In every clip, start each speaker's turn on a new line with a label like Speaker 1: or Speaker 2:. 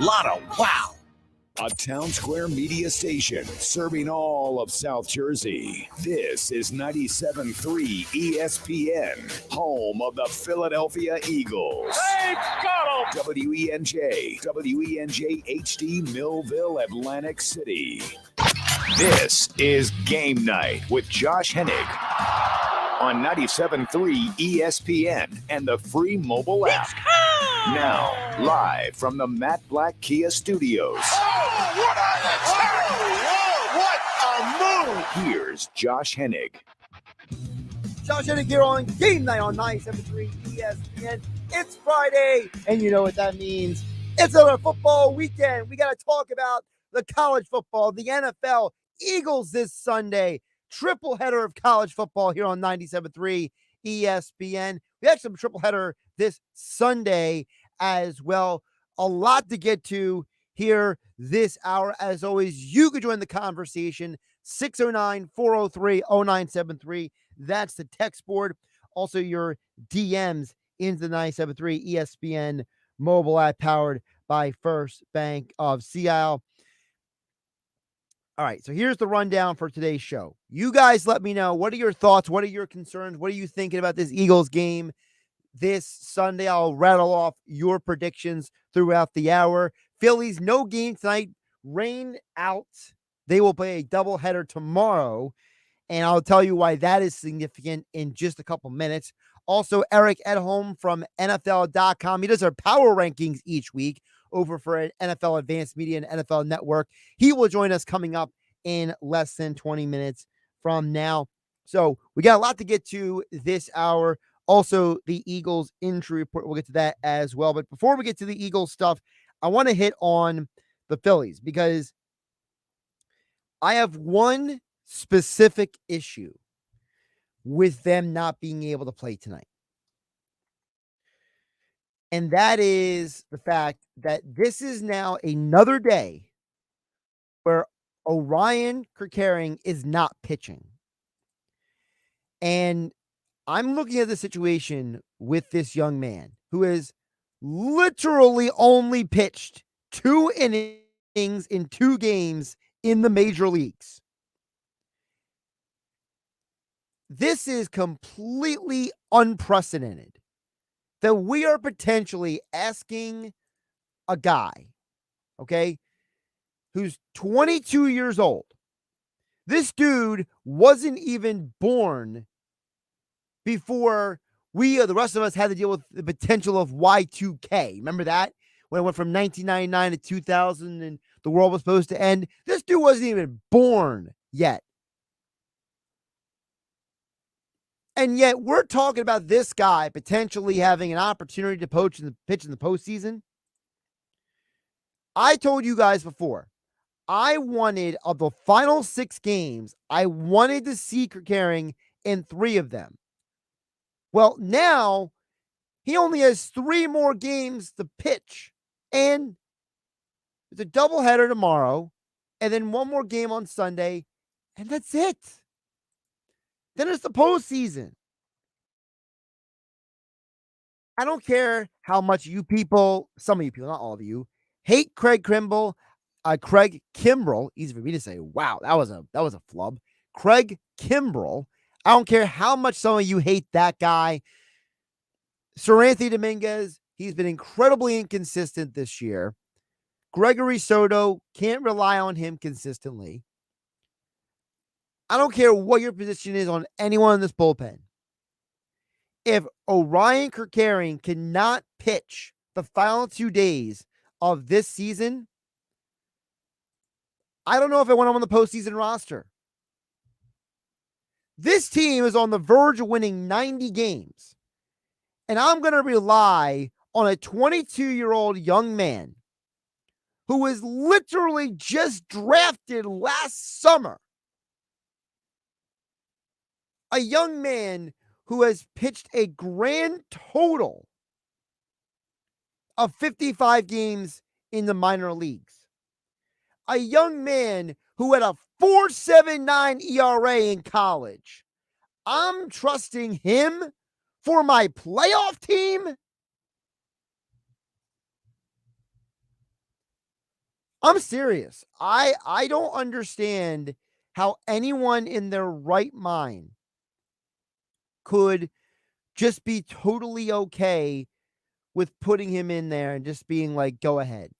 Speaker 1: Lot of wow.
Speaker 2: A Town Square media station serving all of South Jersey. This is 97.3 ESPN, home of the Philadelphia Eagles.
Speaker 1: They've got 'em.
Speaker 2: WENJ HD Millville, Atlantic City. This is Game Night with Josh Hennig on 97.3 ESPN and the free mobile app. Now, live from the Matt Black Kia Studios.
Speaker 1: What a move!
Speaker 2: Here's Josh Hennig.
Speaker 3: Josh Hennig here on Game Night on 97.3 ESPN. It's Friday, and you know what that means. It's another football weekend. We got to talk about the college football, the NFL, Eagles this Sunday. Triple header of college football here on 97.3 ESPN. We have some triple header this Sunday as well. A lot to get to here this hour. As always, you could join the conversation. 609-403-0973. That's the text board. Also, your DMs into the 97.3 ESPN mobile app powered by First Bank of Seattle. All right, so here's the rundown for today's show. You guys let me know, what are your thoughts? What are your concerns? What are you thinking about this Eagles game this Sunday? I'll rattle off your predictions throughout the hour. Phillies, no game tonight. Rain out. They will play a doubleheader tomorrow, and I'll tell you why that is significant in just a couple minutes. Also, Eric Edhom from NFL.com. He does our power rankings each week over for NFL Advanced Media and NFL Network. He will join us coming up in less than 20 minutes from now. So we got a lot to get to this hour. Also, the Eagles injury report. We'll get to that as well. But before we get to the Eagles stuff, I want to hit on the Phillies because I have one specific issue with them not being able to play tonight. And that is the fact that this is now another day where Orion Kirkering is not pitching. And I'm looking at the situation with this young man who has literally only pitched 2 innings in 2 games in the major leagues. This is completely unprecedented that we are potentially asking a guy, okay, who's 22 years old. This dude wasn't even born before the rest of us had to deal with the potential of Y2K. Remember that? When it went from 1999 to 2000 and the world was supposed to end. This dude wasn't even born yet. And yet we're talking about this guy potentially having an opportunity to pitch in the postseason. I told you guys before, I wanted, of the final 6 games, I wanted to see Kirkering in 3 of them. Well, now he only has 3 more games to pitch. And it's a doubleheader tomorrow, and then 1 more game on Sunday, and that's it. Then it's the postseason. I don't care how much you people, some of you people, not all of you, hate Craig Kimbrell. Easy for me to say. Wow, that was a flub. Craig Kimbrell. I don't care how much some of you hate that guy. Sir Anthony Dominguez, he's been incredibly inconsistent this year. Gregory Soto, can't rely on him consistently. I don't care what your position is on anyone in this bullpen. If Orion Kirkering cannot pitch the final 2 days of this season, I don't know if I want him on the postseason roster. This team is on the verge of winning 90 games. And I'm going to rely on a 22-year-old young man who was literally just drafted last summer. A young man who has pitched a grand total of 55 games in the minor leagues. A young man who had a 4.79 ERA in college. I'm trusting him for my playoff team? I'm serious. I don't understand how anyone in their right mind could just be totally okay with putting him in there and just being like, go ahead.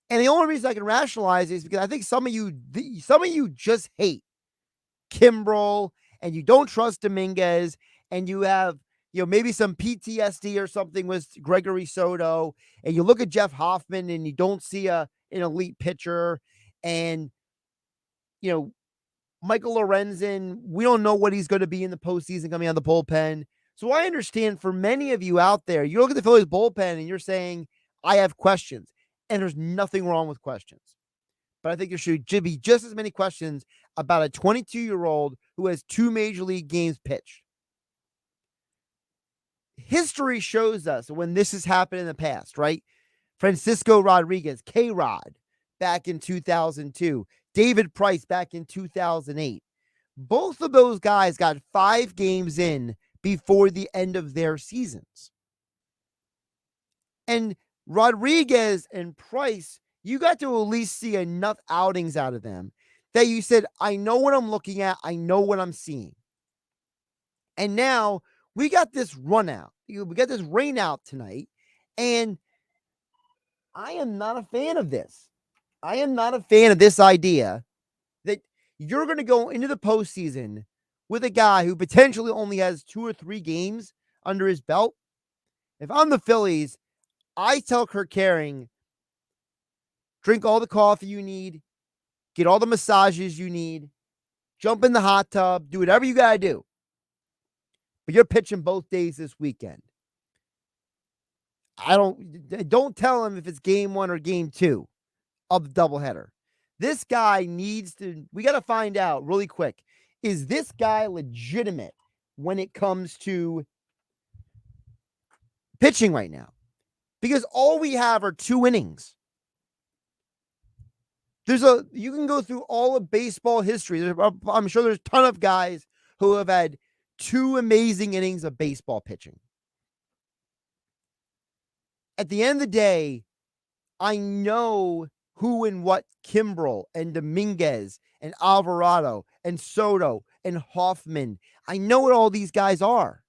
Speaker 3: And the only reason I can rationalize it is because I think some of you just hate Kimbrel and you don't trust Dominguez and you have, maybe some PTSD or something with Gregory Soto, and you look at Jeff Hoffman and you don't see an elite pitcher, and Michael Lorenzen, we don't know what he's going to be in the postseason coming out of the bullpen. So I understand for many of you out there, you look at the Phillies bullpen and you're saying, I have questions. And there's nothing wrong with questions. But I think there should be just as many questions about a 22-year-old who has 2 major league games pitched. History shows us when this has happened in the past, right? Francisco Rodriguez, K-Rod, back in 2002. David Price back in 2008. Both of those guys got 5 games in before the end of their seasons. And Rodriguez and Price, you got to at least see enough outings out of them that you said, I know what I'm looking at. I know what I'm seeing. And now we got this run out. We got this rain out tonight. And I am not a fan of this. I am not a fan of this idea that you're going to go into the postseason with a guy who potentially only has 2 or 3 games under his belt. If I'm the Phillies, I tell Kirk Kering, drink all the coffee you need, get all the massages you need, jump in the hot tub, do whatever you got to do. But you're pitching both days this weekend. Don't tell him if it's game 1 or game 2 of the doubleheader. This guy we got to find out really quick. Is this guy legitimate when it comes to pitching right now? Because all we have are 2 innings. You can go through all of baseball history. I'm sure there's a ton of guys who have had 2 amazing innings of baseball pitching. At the end of the day, I know who and what Kimbrel and Dominguez and Alvarado and Soto and Hoffman. I know what all these guys are.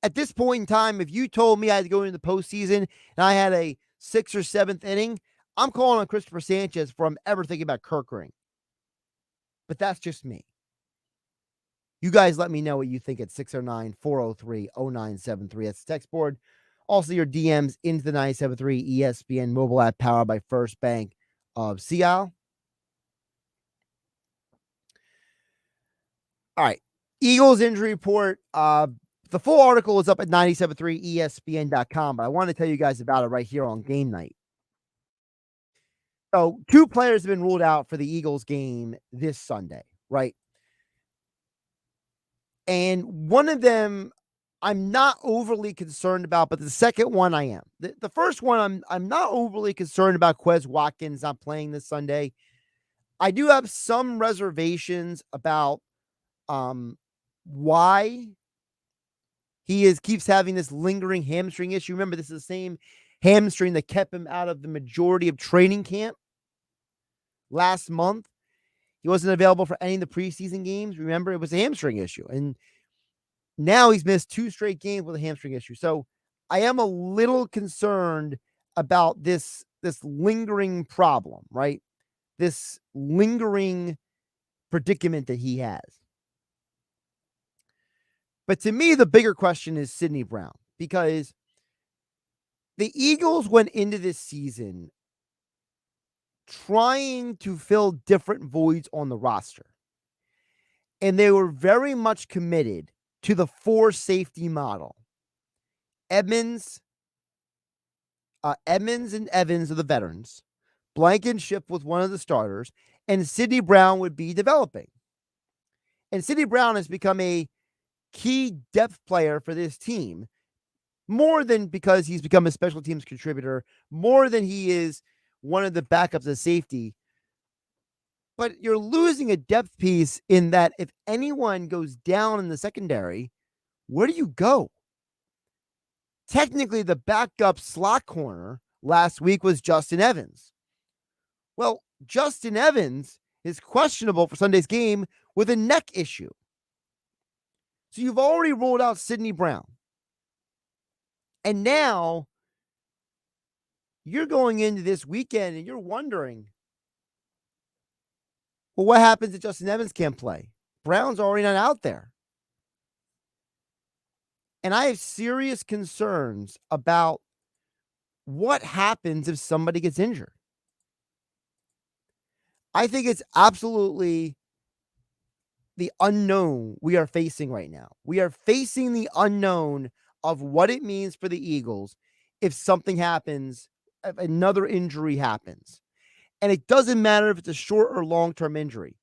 Speaker 3: At this point in time, if you told me I had to go into the postseason and I had a 6th or 7th inning, I'm calling on Christopher Sanchez from ever thinking about Kirkering. But that's just me. You guys let me know what you think at 609-403-0973. That's the text board. Also, your DMs into the 973 ESPN mobile app powered by First Bank of Seattle. All right. Eagles injury report. The full article is up at 973ESPN.com, but I want to tell you guys about it right here on Game Night. So 2 players have been ruled out for the Eagles game this Sunday, right? And one of them I'm not overly concerned about, but the second one I am. The first one I'm not overly concerned about Quez Watkins not playing this Sunday. I do have some reservations about why he keeps having this lingering hamstring issue. Remember, this is the same hamstring that kept him out of the majority of training camp last month. He wasn't available for any of the preseason games. Remember, it was a hamstring issue. And now he's missed 2 straight games with a hamstring issue. So I am a little concerned about this lingering problem, right? This lingering predicament that he has. But to me, the bigger question is Sidney Brown, because the Eagles went into this season trying to fill different voids on the roster. And they were very much committed to the 4 safety model. Edmonds and Evans are the veterans. Blankenship was one of the starters, and Sidney Brown would be developing. And Sidney Brown has become a key depth player for this team, more than because he's become a special teams contributor, more than he is one of the backups of safety. But you're losing a depth piece in that if anyone goes down in the secondary, where do you go? Technically, the backup slot corner last week was Justin Evans. Well, Justin Evans is questionable for Sunday's game with a neck issue. So you've already ruled out Sidney Brown. And now you're going into this weekend and you're wondering, well, what happens if Justin Evans can't play? Brown's already not out there. And I have serious concerns about what happens if somebody gets injured. I think it's absolutely the unknown we are facing right now. We are facing the unknown of what it means for the Eagles if something happens, if another injury happens. And it doesn't matter if it's a short or long-term injury.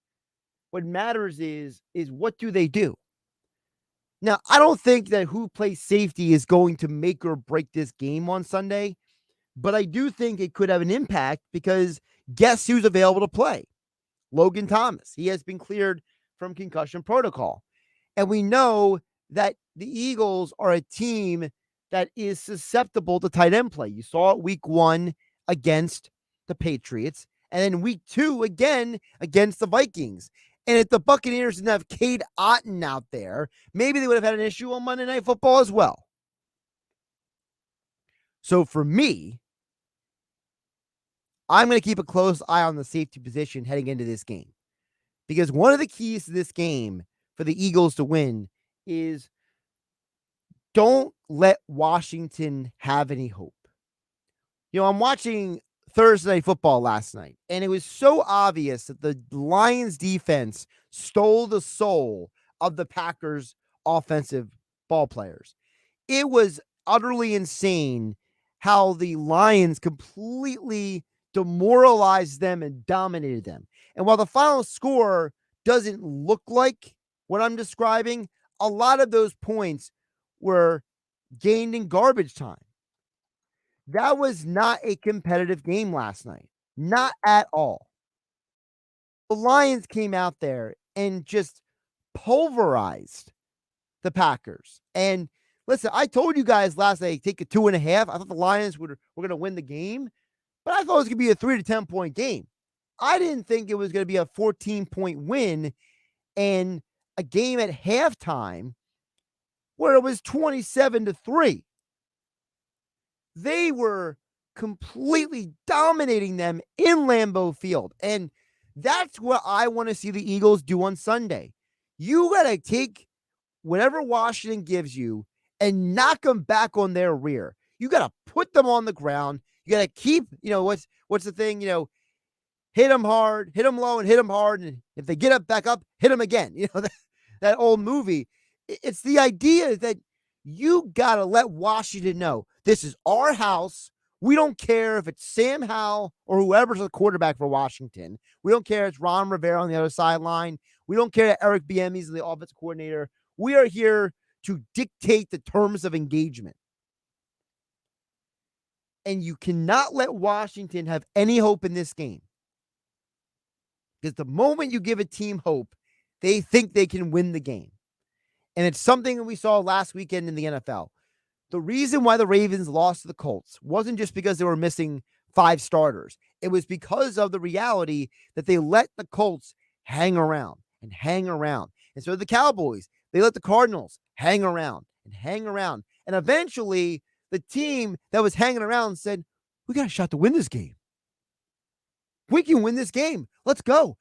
Speaker 3: What matters is what do they do? Now, I don't think that who plays safety is going to make or break this game on Sunday, but I do think it could have an impact because guess who's available to play? Logan Thomas. He has been cleared from concussion protocol. And we know that the Eagles are a team that is susceptible to tight end play. You saw it week 1 against the Patriots, and then week 2 again against the Vikings. And if the Buccaneers didn't have Cade Otton out there, maybe they would have had an issue on Monday Night Football as well. So for me, I'm going to keep a close eye on the safety position heading into this game. Because one of the keys to this game for the Eagles to win is don't let Washington have any hope. You know, I'm watching Thursday Night Football last night, and it was so obvious that the Lions defense stole the soul of the Packers offensive ball players. It was utterly insane how the Lions completely demoralized them and dominated them. And while the final score doesn't look like what I'm describing, a lot of those points were gained in garbage time. That was not a competitive game last night. Not at all. The Lions came out there and just pulverized the Packers. And listen, I told you guys last night, take a 2.5. I thought the Lions were going to win the game, but I thought it was going to be a 3 to 10 point game. I didn't think it was going to be a 14-point win and a game at halftime where it was 27-3. They were completely dominating them in Lambeau Field. And that's what I want to see the Eagles do on Sunday. You got to take whatever Washington gives you and knock them back on their rear. You got to put them on the ground. You got to keep, what's the thing, hit them hard, hit them low, and hit them hard. And if they get up, back up, hit them again. That old movie. It's the idea that you got to let Washington know this is our house. We don't care if it's Sam Howell or whoever's the quarterback for Washington. We don't care if it's Ron Rivera on the other sideline. We don't care that Eric Bieniemy is the offensive coordinator. We are here to dictate the terms of engagement. And you cannot let Washington have any hope in this game. Because the moment you give a team hope, they think they can win the game. And it's something that we saw last weekend in the NFL. The reason why the Ravens lost to the Colts wasn't just because they were missing 5 starters. It was because of the reality that they let the Colts hang around and hang around. And so the Cowboys, they let the Cardinals hang around and hang around. And eventually, the team that was hanging around said, we got a shot to win this game. We can win this game. Let's go.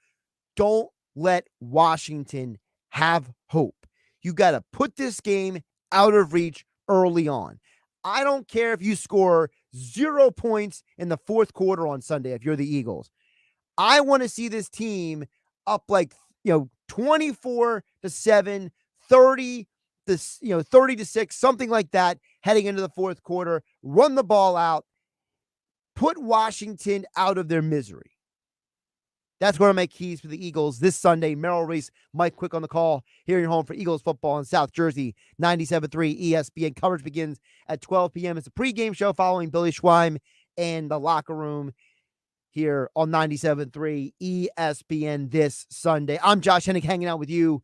Speaker 3: Don't let Washington have hope. You got to put this game out of reach early on. I don't care if you score 0 points in the fourth quarter on Sunday if you're the Eagles. I want to see this team up 24-7, 30-6, something like that heading into the fourth quarter. Run the ball out. Put Washington out of their misery. That's one of my keys for the Eagles this Sunday. Merrill Reese, Mike Quick on the call here in your home for Eagles football in South Jersey, 97.3 ESPN. Coverage begins at 12 p.m. It's a pregame show following Billy Schweim and the locker room here on 97.3 ESPN this Sunday. I'm Josh Hennig hanging out with you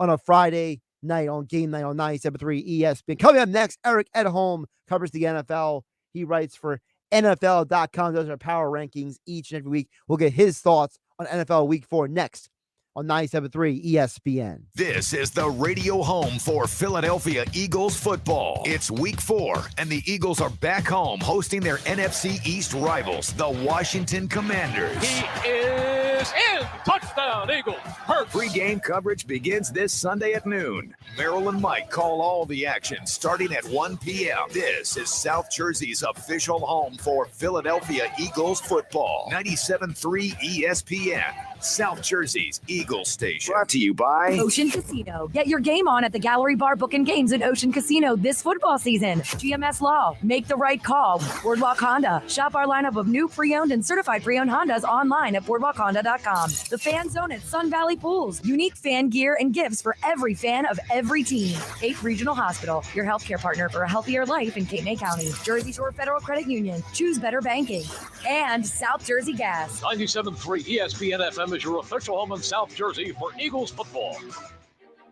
Speaker 3: on a Friday night on Game Night on 97.3 ESPN. Coming up next, Eric Edhom covers the NFL. He writes for NFL.com does our power rankings each and every week. We'll get his thoughts on NFL Week 4 next on 97.3 ESPN.
Speaker 2: This is the radio home for Philadelphia Eagles football. It's Week 4, and the Eagles are back home hosting their NFC East rivals, the Washington Commanders.
Speaker 1: He is in. Touchdown, Eagles. Hurts.
Speaker 2: Pre-game coverage begins this Sunday at noon. Merrill and Mike call all the action starting at 1 p.m. This is South Jersey's official home for Philadelphia Eagles football. 97.3 ESPN, South Jersey's Eagles station. Brought to you by
Speaker 4: Ocean Casino. Get your game on at the Gallery Bar Booking Games at Ocean Casino this football season. GMS Law. Make the right call. Boardwalk Honda. Shop our lineup of new pre-owned and certified pre-owned Hondas online at boardwalkhonda.com. The Fan Zone at Sun Valley Pools. Unique fan gear and gifts for every fan of every team. Cape Regional Hospital. Your healthcare partner for a healthier life in Cape May County. Jersey Shore Federal Credit Union. Choose better banking. And South Jersey Gas.
Speaker 1: 97.3 ESPN FM is your official home in South Jersey for Eagles football.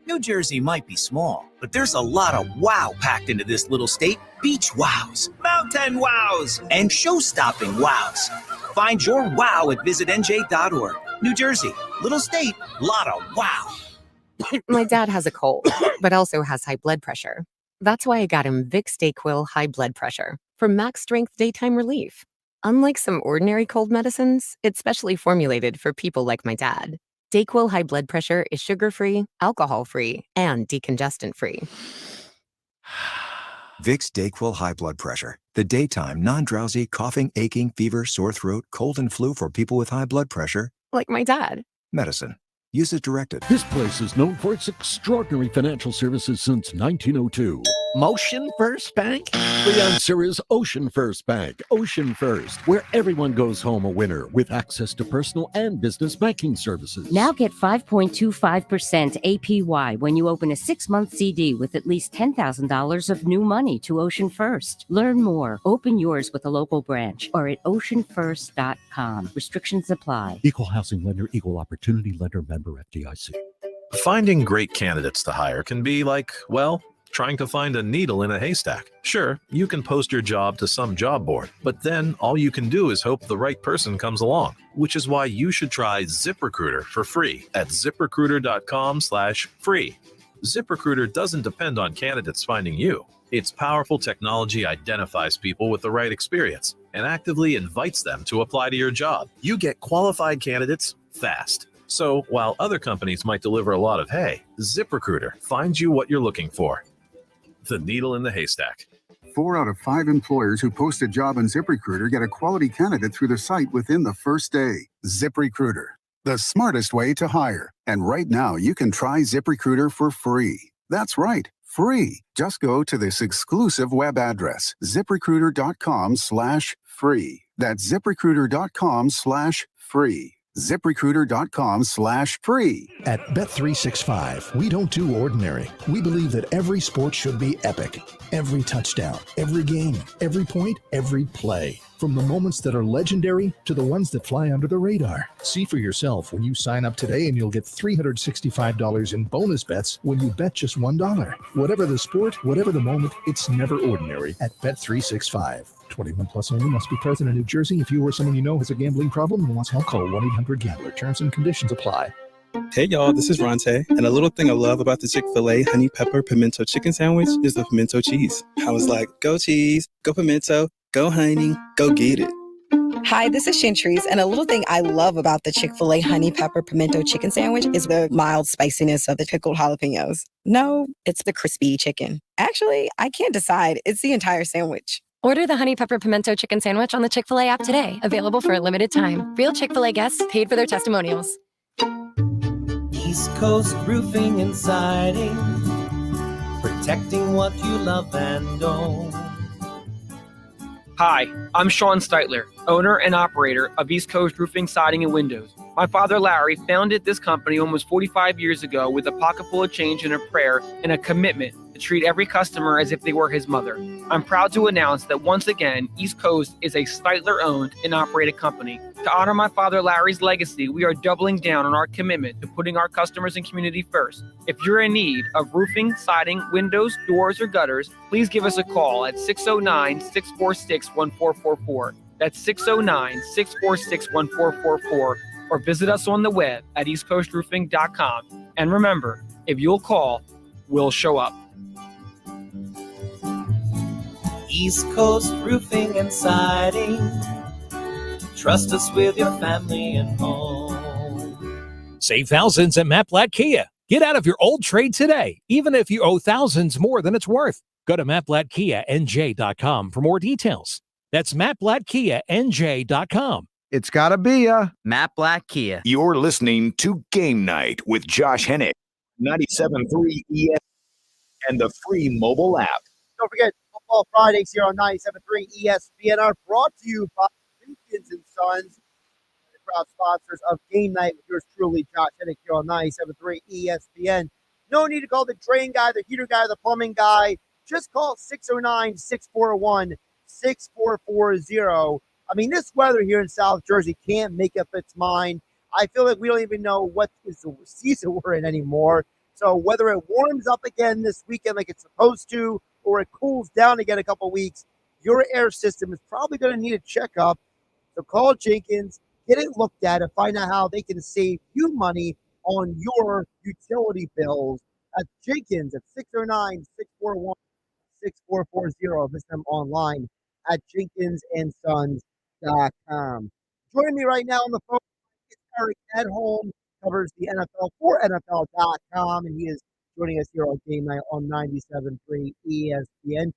Speaker 5: New Jersey might be small, but there's a lot of wow packed into this little state. Beach wows, mountain wows, and show-stopping wows. Find your wow at visitnj.org. New Jersey, little state, lot of wow.
Speaker 6: My dad has a cold, but also has high blood pressure. That's why I got him Vicks DayQuil High Blood Pressure for max strength daytime relief. Unlike some ordinary cold medicines, it's specially formulated for people like my dad. DayQuil High Blood Pressure is sugar-free, alcohol-free, and decongestant-free.
Speaker 7: Vicks DayQuil High Blood Pressure. The daytime, non-drowsy, coughing, aching, fever, sore throat, cold, and flu for people with high blood pressure.
Speaker 6: Like my dad.
Speaker 7: Medicine. Use as directed.
Speaker 8: This place is known for its extraordinary financial services since 1902.
Speaker 9: Motion First Bank?
Speaker 8: The answer is Ocean First Bank. Ocean First, where everyone goes home a winner with access to personal and business banking services.
Speaker 10: Now get 5.25% APY when you open a 6-month CD with at least $10,000 of new money to Ocean First. Learn more. Open yours with a local branch or at oceanfirst.com. Restrictions apply.
Speaker 8: Equal housing lender, equal opportunity lender, member FDIC.
Speaker 11: Finding great candidates to hire can be like, well, trying to find a needle in a haystack. Sure, you can post your job to some job board, but then all you can do is hope the right person comes along, which is why you should try ZipRecruiter for free at ziprecruiter.com/free. ZipRecruiter doesn't depend on candidates finding you. Its powerful technology identifies people with the right experience and actively invites them to apply to your job. You get qualified candidates fast. So while other companies might deliver a lot of hay, ZipRecruiter finds you what you're looking for. The needle in the haystack.
Speaker 12: 4 out of 5 employers who post a job on ZipRecruiter get a quality candidate through the site within the first day. ZipRecruiter, the smartest way to hire. And right now, you can try ZipRecruiter for free. That's right, free. Just go to this exclusive web address, ziprecruiter.com/free. That's ziprecruiter.com/free. ZipRecruiter.com/free.
Speaker 9: At Bet365, we don't do ordinary. We believe that every sport should be epic. Every touchdown, every game, every point, every play. From the moments that are legendary to the ones that fly under the radar. See for yourself when you sign up today and you'll get $365 in bonus bets when you bet just $1. Whatever the sport, whatever the moment, it's never ordinary at Bet365. 21 plus only. Must be present in New Jersey. If you or someone you know has a gambling problem and wants help, call 1-800-GAMBLER. Terms and conditions apply.
Speaker 13: Hey y'all, this is Ronte, and a little thing I love about the Chick-fil-A honey pepper pimento chicken sandwich is the pimento cheese. I was like, go cheese, go pimento, go honey, go get it.
Speaker 14: Hi, this is Chantrice, and a little thing I love about the Chick-fil-A honey pepper pimento chicken sandwich is the mild spiciness of the pickled jalapenos. No, it's the crispy chicken. Actually, I can't decide. It's the entire sandwich.
Speaker 6: Order the Honey Pepper Pimento Chicken Sandwich on the Chick-fil-A app today. Available for a limited time. Real Chick-fil-A guests paid for their testimonials.
Speaker 15: East Coast Roofing and Siding, protecting what you love and own.
Speaker 16: Hi, I'm Sean Steitler, owner and operator of East Coast Roofing, Siding, and Windows. My father, Larry, founded this company almost 45 years ago with a pocket full of change and a prayer and a commitment to treat every customer as if they were his mother. I'm proud to announce that once again, East Coast is a Steitler-owned and operated company, To honor my father Larry's legacy, we are doubling down on our commitment to putting our customers and community first. If you're in need of roofing, siding, windows, doors, or gutters, please give us a call at 609-646-1444. That's 609-646-1444. Or visit us on the web at eastcoastroofing.com. And remember, if you'll call, we'll show up.
Speaker 15: East Coast Roofing and Siding. Trust us with your family and home.
Speaker 17: Save thousands at Matt Blatt Kia. Get out of your old trade today, even if you owe thousands more than it's worth. Go to mattblattkianj.com for more details. That's mattblattkianj.com.
Speaker 2: It's gotta be a
Speaker 18: Matt Blatt Kia.
Speaker 2: You're listening to Game Night with Josh Hennig, 97.3 ES and the free mobile app.
Speaker 3: Don't forget, Football Fridays here on 97.3 ESPN are brought to you by Jenkins & Sons, the proud sponsors of Game Night with yours truly, Josh Hennig, here on 97.3 ESPN. No need to call the drain guy, the heater guy, the plumbing guy. Just call 609-641-6440. I mean, this weather here in South Jersey can't make up its mind. I feel like we don't even know what is the season we're in anymore. So whether it warms up again this weekend like it's supposed to, or it cools down again a couple weeks, your air system is probably going to need a checkup. So call Jenkins, get it looked at, and find out how they can save you money on your utility bills. At Jenkins at 609-641-6440. Visit them online at jenkinsandsons.com. Joining me right now on the phone is Eric Edhom, covers the NFL for NFL.com, and he is joining us here on Game Night on 97.3 ESPN.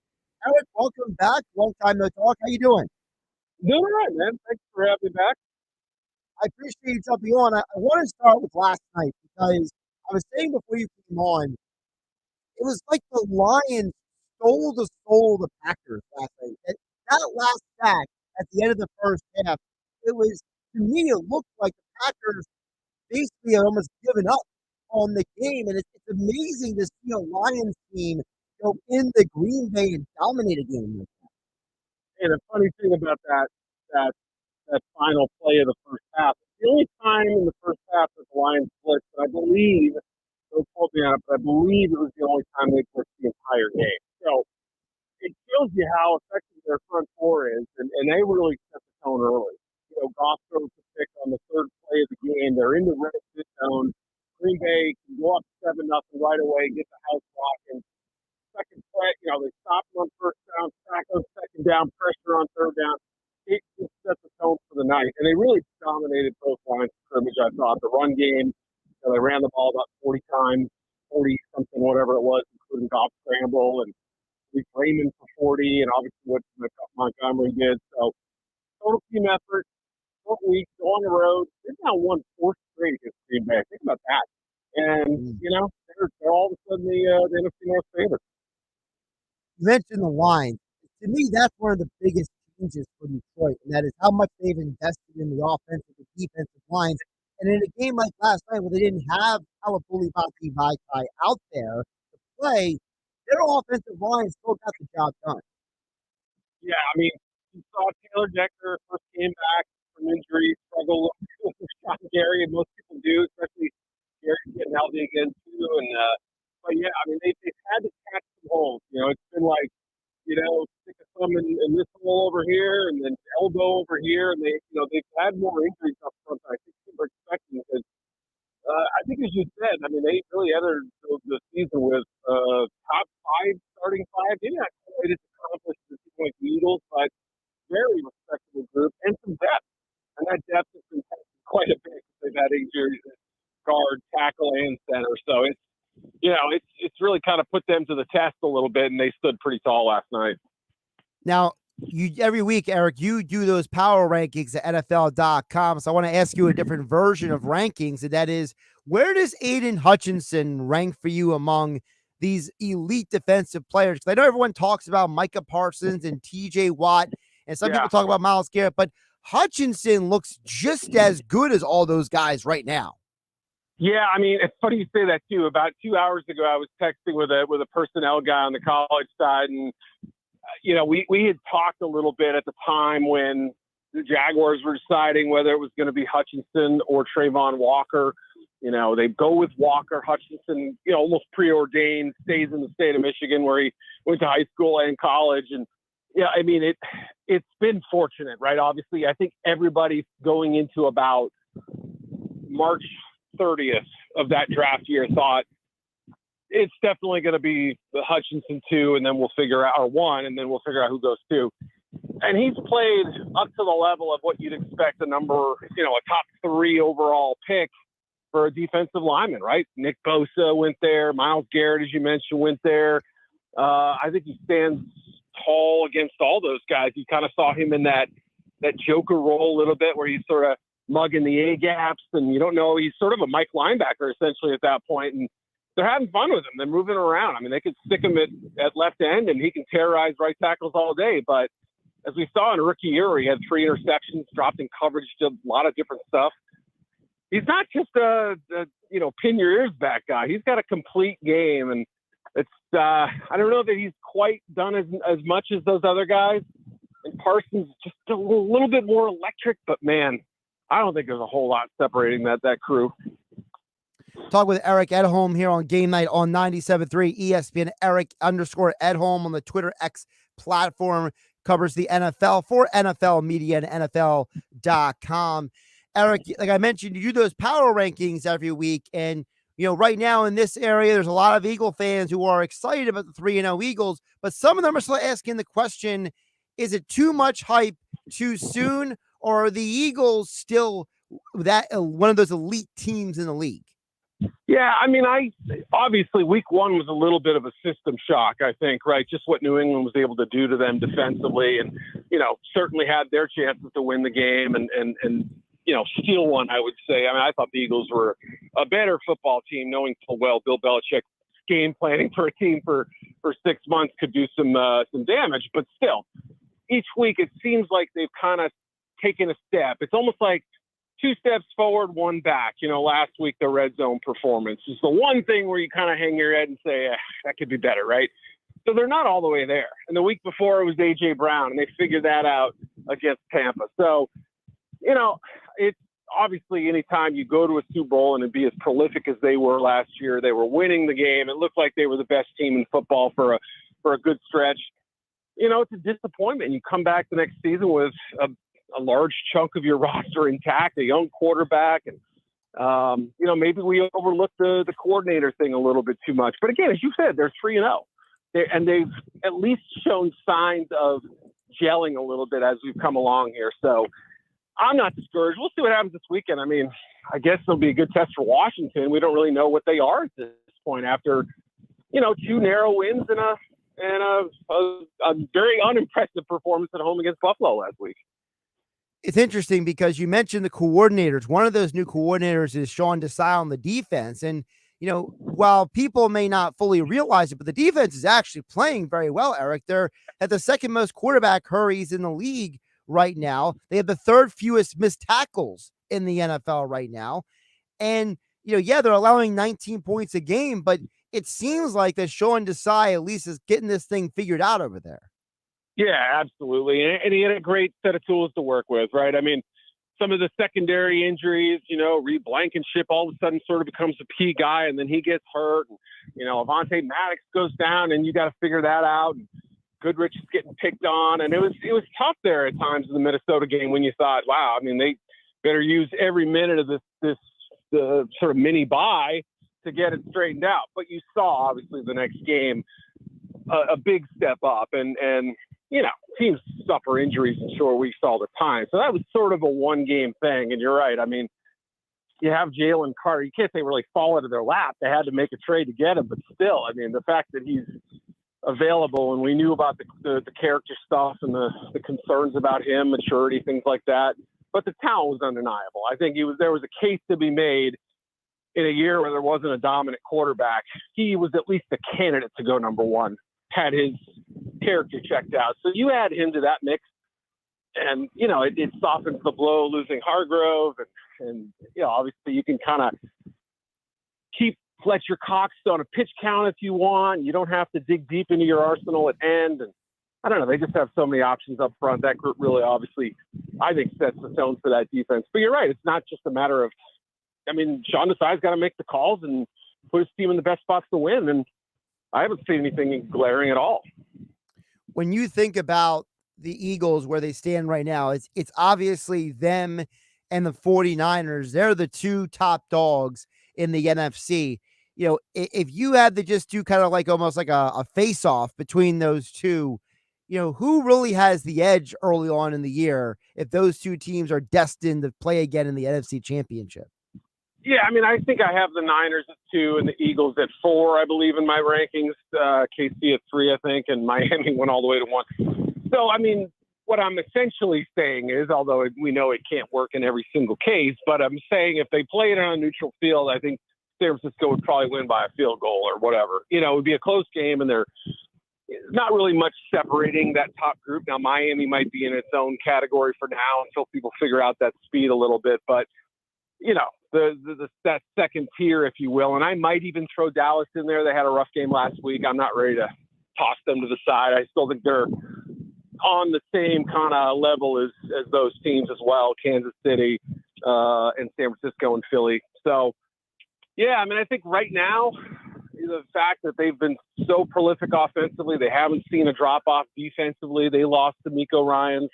Speaker 3: Eric, welcome back. Long time no talk. How you doing?
Speaker 19: Doing all right, man. Thanks for having me back.
Speaker 3: I appreciate you jumping on. I want to start with last night because I was saying before you came on, it was like the Lions stole the soul of the Packers last night. That last sack at the end of the first half, it was, to me, it looked like the Packers basically had almost given up on the game. And it's amazing to see a Lions team go in the Green Bay and dominate a game like that.
Speaker 19: And the funny thing about that final play of the first half, the only time in the first half that the Lions blitzed, I believe, don't quote me on it, but I believe it was the only time they blitzed the entire game. So it shows you how effective their front four is, and they really set the tone early. You know, Goff throws the pick on the third play of the game. They're in the red zone. Green Bay can go up 7-0 right away, get the house rocking. Second play, you know, they stop them on first down, sack on second down, pressure on third down. It just set the tone for the night. And they really dominated both lines of scrimmage, I thought. The run game, you know, they ran the ball about 40 times, 40-something, whatever it was, including Goff scramble and Raymond for 40, and obviously what Montgomery did. So total team effort, short week, go on the road. They've now won 4 straight against Green Bay. Think about that. And, you know, they're all of a sudden the NFC North favorite.
Speaker 3: You mentioned the line. To me, that's one of the biggest changes for Detroit, and that is how much they've invested in the offensive and defensive lines. And in a game like last night where they didn't have Halapoulivaati Vaitai out there to play, their offensive line still got the job done.
Speaker 19: Yeah, I mean, you saw Taylor Decker first came back from injury, struggle with Sean Gary, and most people do, especially Gary's getting healthy again too. And but yeah, I mean, they've had to catch some holes. You know, it's been like, you know, stick a thumb in this hole over here, and then elbow over here, and they've had more injuries up front than I think people are expecting. Because I think, as you said, I mean, they really entered the season with top 5 starting 5. Maybe not quite as accomplished as people like the Eagles, but very respectable group and some depth. And that depth has been quite a bit. They've had injuries at guard, tackle, and center. So it's, you know, it's really kind of put them to the test a little bit, and they stood pretty tall last night.
Speaker 3: Now, every week, Eric, you do those power rankings at NFL.com. So I want to ask you a different version of rankings, and that is, where does Aiden Hutchinson rank for you among these elite defensive players? Because I know everyone talks about Micah Parsons and TJ Watt, and some people talk about Myles Garrett, but Hutchinson looks just as good as all those guys right now.
Speaker 19: Yeah, I mean, it's funny you say that too. About 2 hours ago, I was texting with a personnel guy on the college side, and you know, we had talked a little bit at the time when the Jaguars were deciding whether it was going to be Hutchinson or Trayvon Walker. They go with Walker. Hutchinson, almost preordained, stays in the state of Michigan where he went to high school and college. And yeah, I mean, it's been fortunate, right? Obviously, I think everybody going into about March 30th of that draft year thought it's definitely going to be the Hutchinson 2, and then we'll figure out, or 1, and then we'll figure out who goes 2. And he's played up to the level of what you'd expect a top 3 overall pick for a defensive lineman, right? Nick Bosa went there. Myles Garrett, as you mentioned, went there. I think he stands tall against all those guys. You kind of saw him in that Joker role a little bit where he's sort of mugging the A-gaps, and you don't know. He's sort of a Mike linebacker essentially at that point, and they're having fun with him. They're moving around. I mean, they could stick him at left end, and he can terrorize right tackles all day. But as we saw in rookie year, where he had 3 interceptions, dropped in coverage, did a lot of different stuff. He's not just a pin your ears back guy. He's got a complete game, and it's I don't know that he's quite done as much as those other guys. And Parsons just a little bit more electric, but man, I don't think there's a whole lot separating that crew.
Speaker 3: Talk with Eric Edhom here on Game Night on 97.3 ESPN. Eric _Edhom on the Twitter X platform, covers the NFL for NFL Media and NFL.com. Eric, like I mentioned, you do those power rankings every week. And, right now in this area, there's a lot of Eagle fans who are excited about the 3-0 Eagles, but some of them are still asking the question, is it too much hype too soon, or are the Eagles still that one of those elite teams in the league?
Speaker 19: Yeah, I mean, obviously week 1 was a little bit of a system shock, I think, right? Just what New England was able to do to them defensively, and, certainly had their chances to win the game and steal one, I would say. I mean, I thought the Eagles were a better football team, knowing full well Bill Belichick game planning for a team for 6 months could do some damage. But still, each week it seems like they've kind of taken a step. It's almost like 2 steps forward, 1 back. Last week, the red zone performance is the one thing where you kind of hang your head and say, that could be better, right? So they're not all the way there. And the week before, it was A.J. Brown, and they figured that out against Tampa. So, it's obviously anytime you go to a Super Bowl and be as prolific as they were last year, they were winning the game. It looked like they were the best team in football for a good stretch. It's a disappointment. You come back the next season with a large chunk of your roster intact, a young quarterback, and maybe we overlooked the coordinator thing a little bit too much. But again, as you said, they're 3-0, and they've at least shown signs of gelling a little bit as we've come along here. So I'm not discouraged. We'll see what happens this weekend. I mean, I guess it'll be a good test for Washington. We don't really know what they are at this point after 2 narrow wins and a very unimpressive performance at home against Buffalo last week.
Speaker 3: It's interesting because you mentioned the coordinators. One of those new coordinators is Sean Desai on the defense. And, while people may not fully realize it, but the defense is actually playing very well, Eric. They're at the 2nd most quarterback hurries in the league right now. They have the 3rd fewest missed tackles in the NFL right now. And, they're allowing 19 points a game, but it seems like that Sean Desai at least is getting this thing figured out over there.
Speaker 19: Yeah, absolutely. And he had a great set of tools to work with, right? I mean, some of the secondary injuries, Reed Blankenship all of a sudden sort of becomes a key guy, and then he gets hurt. And, Avonte Maddox goes down, and you got to figure that out. And Goodrich is getting picked on. And it was tough there at times in the Minnesota game when you thought, wow, I mean, they better use every minute of this sort of mini bye to get it straightened out. But you saw, obviously, the next game, a big step up. And teams suffer injuries in short weeks all the time. So that was sort of a 1-game thing. And you're right. I mean, you have Jalen Carter. You can't say really fall into their lap. They had to make a trade to get him. But still, I mean, the fact that he's available, and we knew about the character stuff and the concerns about him, maturity, things like that. But the talent was undeniable. I think there was a case to be made in a year where there wasn't a dominant quarterback. He was at least a candidate to go number 1, had his character checked out. So you add him to that mix, and, it softens the blow losing Hargrove. And obviously you can kind of keep Fletcher Cox on a pitch count if you want. You don't have to dig deep into your arsenal at end. And I don't know. They just have so many options up front. That group really, obviously, I think, sets the tone for that defense. But you're right. It's not just a matter of, I mean, Sean Desai's got to make the calls and put his team in the best spots to win. And I haven't seen anything glaring at all.
Speaker 3: When you think about the Eagles, where they stand right now, it's obviously them and the 49ers. They're the two top dogs in the NFC. You know, if you had to just do kind of like almost like a face-off between those two, you know, who really has the edge early on in the year if those two teams are destined to play again in the NFC Championship?
Speaker 19: Yeah, I mean, I think I have the Niners at 2 and the Eagles at 4, I believe, in my rankings. KC at 3, I think, and Miami went all the way to 1. So, I mean, what I'm essentially saying is, although we know it can't work in every single case, but I'm saying if they played on a neutral field, I think San Francisco would probably win by a field goal or whatever. You know, it would be a close game, and there's not really much separating that top group. Now, Miami might be in its own category for now until people figure out that speed a little bit, but, you know, that second tier, if you will. And I might even throw Dallas in there. They had a rough game last week. I'm not ready to toss them to the side. I still think they're on the same kind of level as those teams as well, Kansas City and San Francisco and Philly. So, yeah, I mean, I think right now, the fact that they've been so prolific offensively, they haven't seen a drop-off defensively. They lost to Miko Ryans.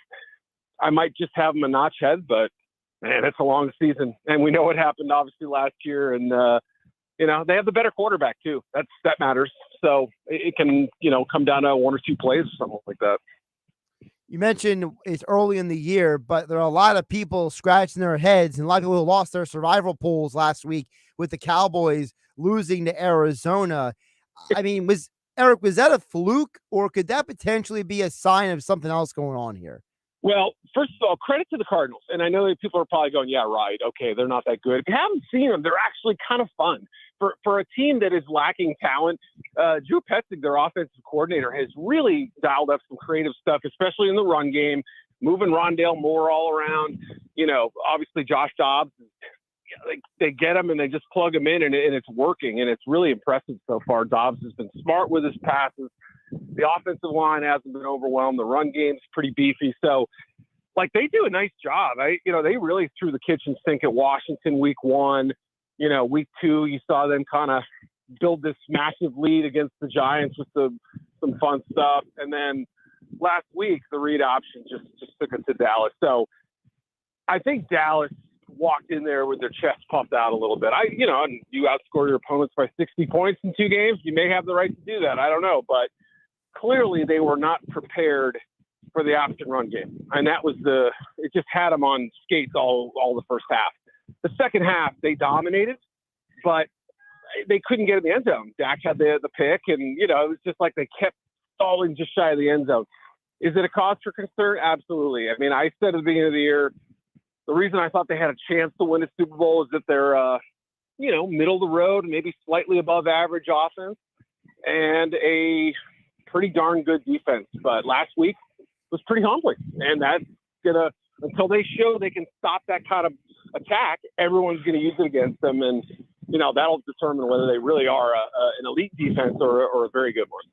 Speaker 19: I might just have them a notch ahead, but man, it's a long season, and we know what happened obviously last year. And you know, they have the better quarterback too. That matters. So it can, you know, come down to 1 or 2 plays or something like that.
Speaker 3: You mentioned it's early in the year, but there are a lot of people scratching their heads, and a lot of people who lost their survival pools last week with the Cowboys losing to Arizona. I mean, was that a fluke, or could that potentially be a sign of something else going on here?
Speaker 19: Well, first of all, credit to the Cardinals. And I know that people are probably going, yeah, right. Okay, they're not that good. If you haven't seen them, they're actually kind of fun. For a team that is lacking talent, Drew Petzing, their offensive coordinator, has really dialed up some creative stuff, especially in the run game, moving Rondale Moore all around. You know, obviously Josh Dobbs, they get him and they just plug him in, and it's working. And it's really impressive so far. Dobbs has been smart with his passes. The offensive line hasn't been overwhelmed. The run game's pretty beefy. So, like, they do a nice job. They really threw the kitchen sink at Washington week 1. You know, week 2, you saw them kind of build this massive lead against the Giants with some fun stuff. And then last week, the read option just took it to Dallas. So I think Dallas walked in there with their chest puffed out a little bit. And you outscore your opponents by 60 points in 2 games. You may have the right to do that. I don't know. But clearly they were not prepared for the option run game. And that was it just had them on skates all the first half. The second half, they dominated, but they couldn't get in the end zone. Dak had the pick, and, you know, it was just like they kept stalling just shy of the end zone. Is it a cause for concern? Absolutely. I mean, I said at the beginning of the year, the reason I thought they had a chance to win a Super Bowl is that they're, middle of the road, maybe slightly above average offense, and a pretty darn good defense. But last week was pretty humbling, and that's until they show they can stop that kind of attack, everyone's going to use it against them, and that'll determine whether they really are an elite defense or a very good one.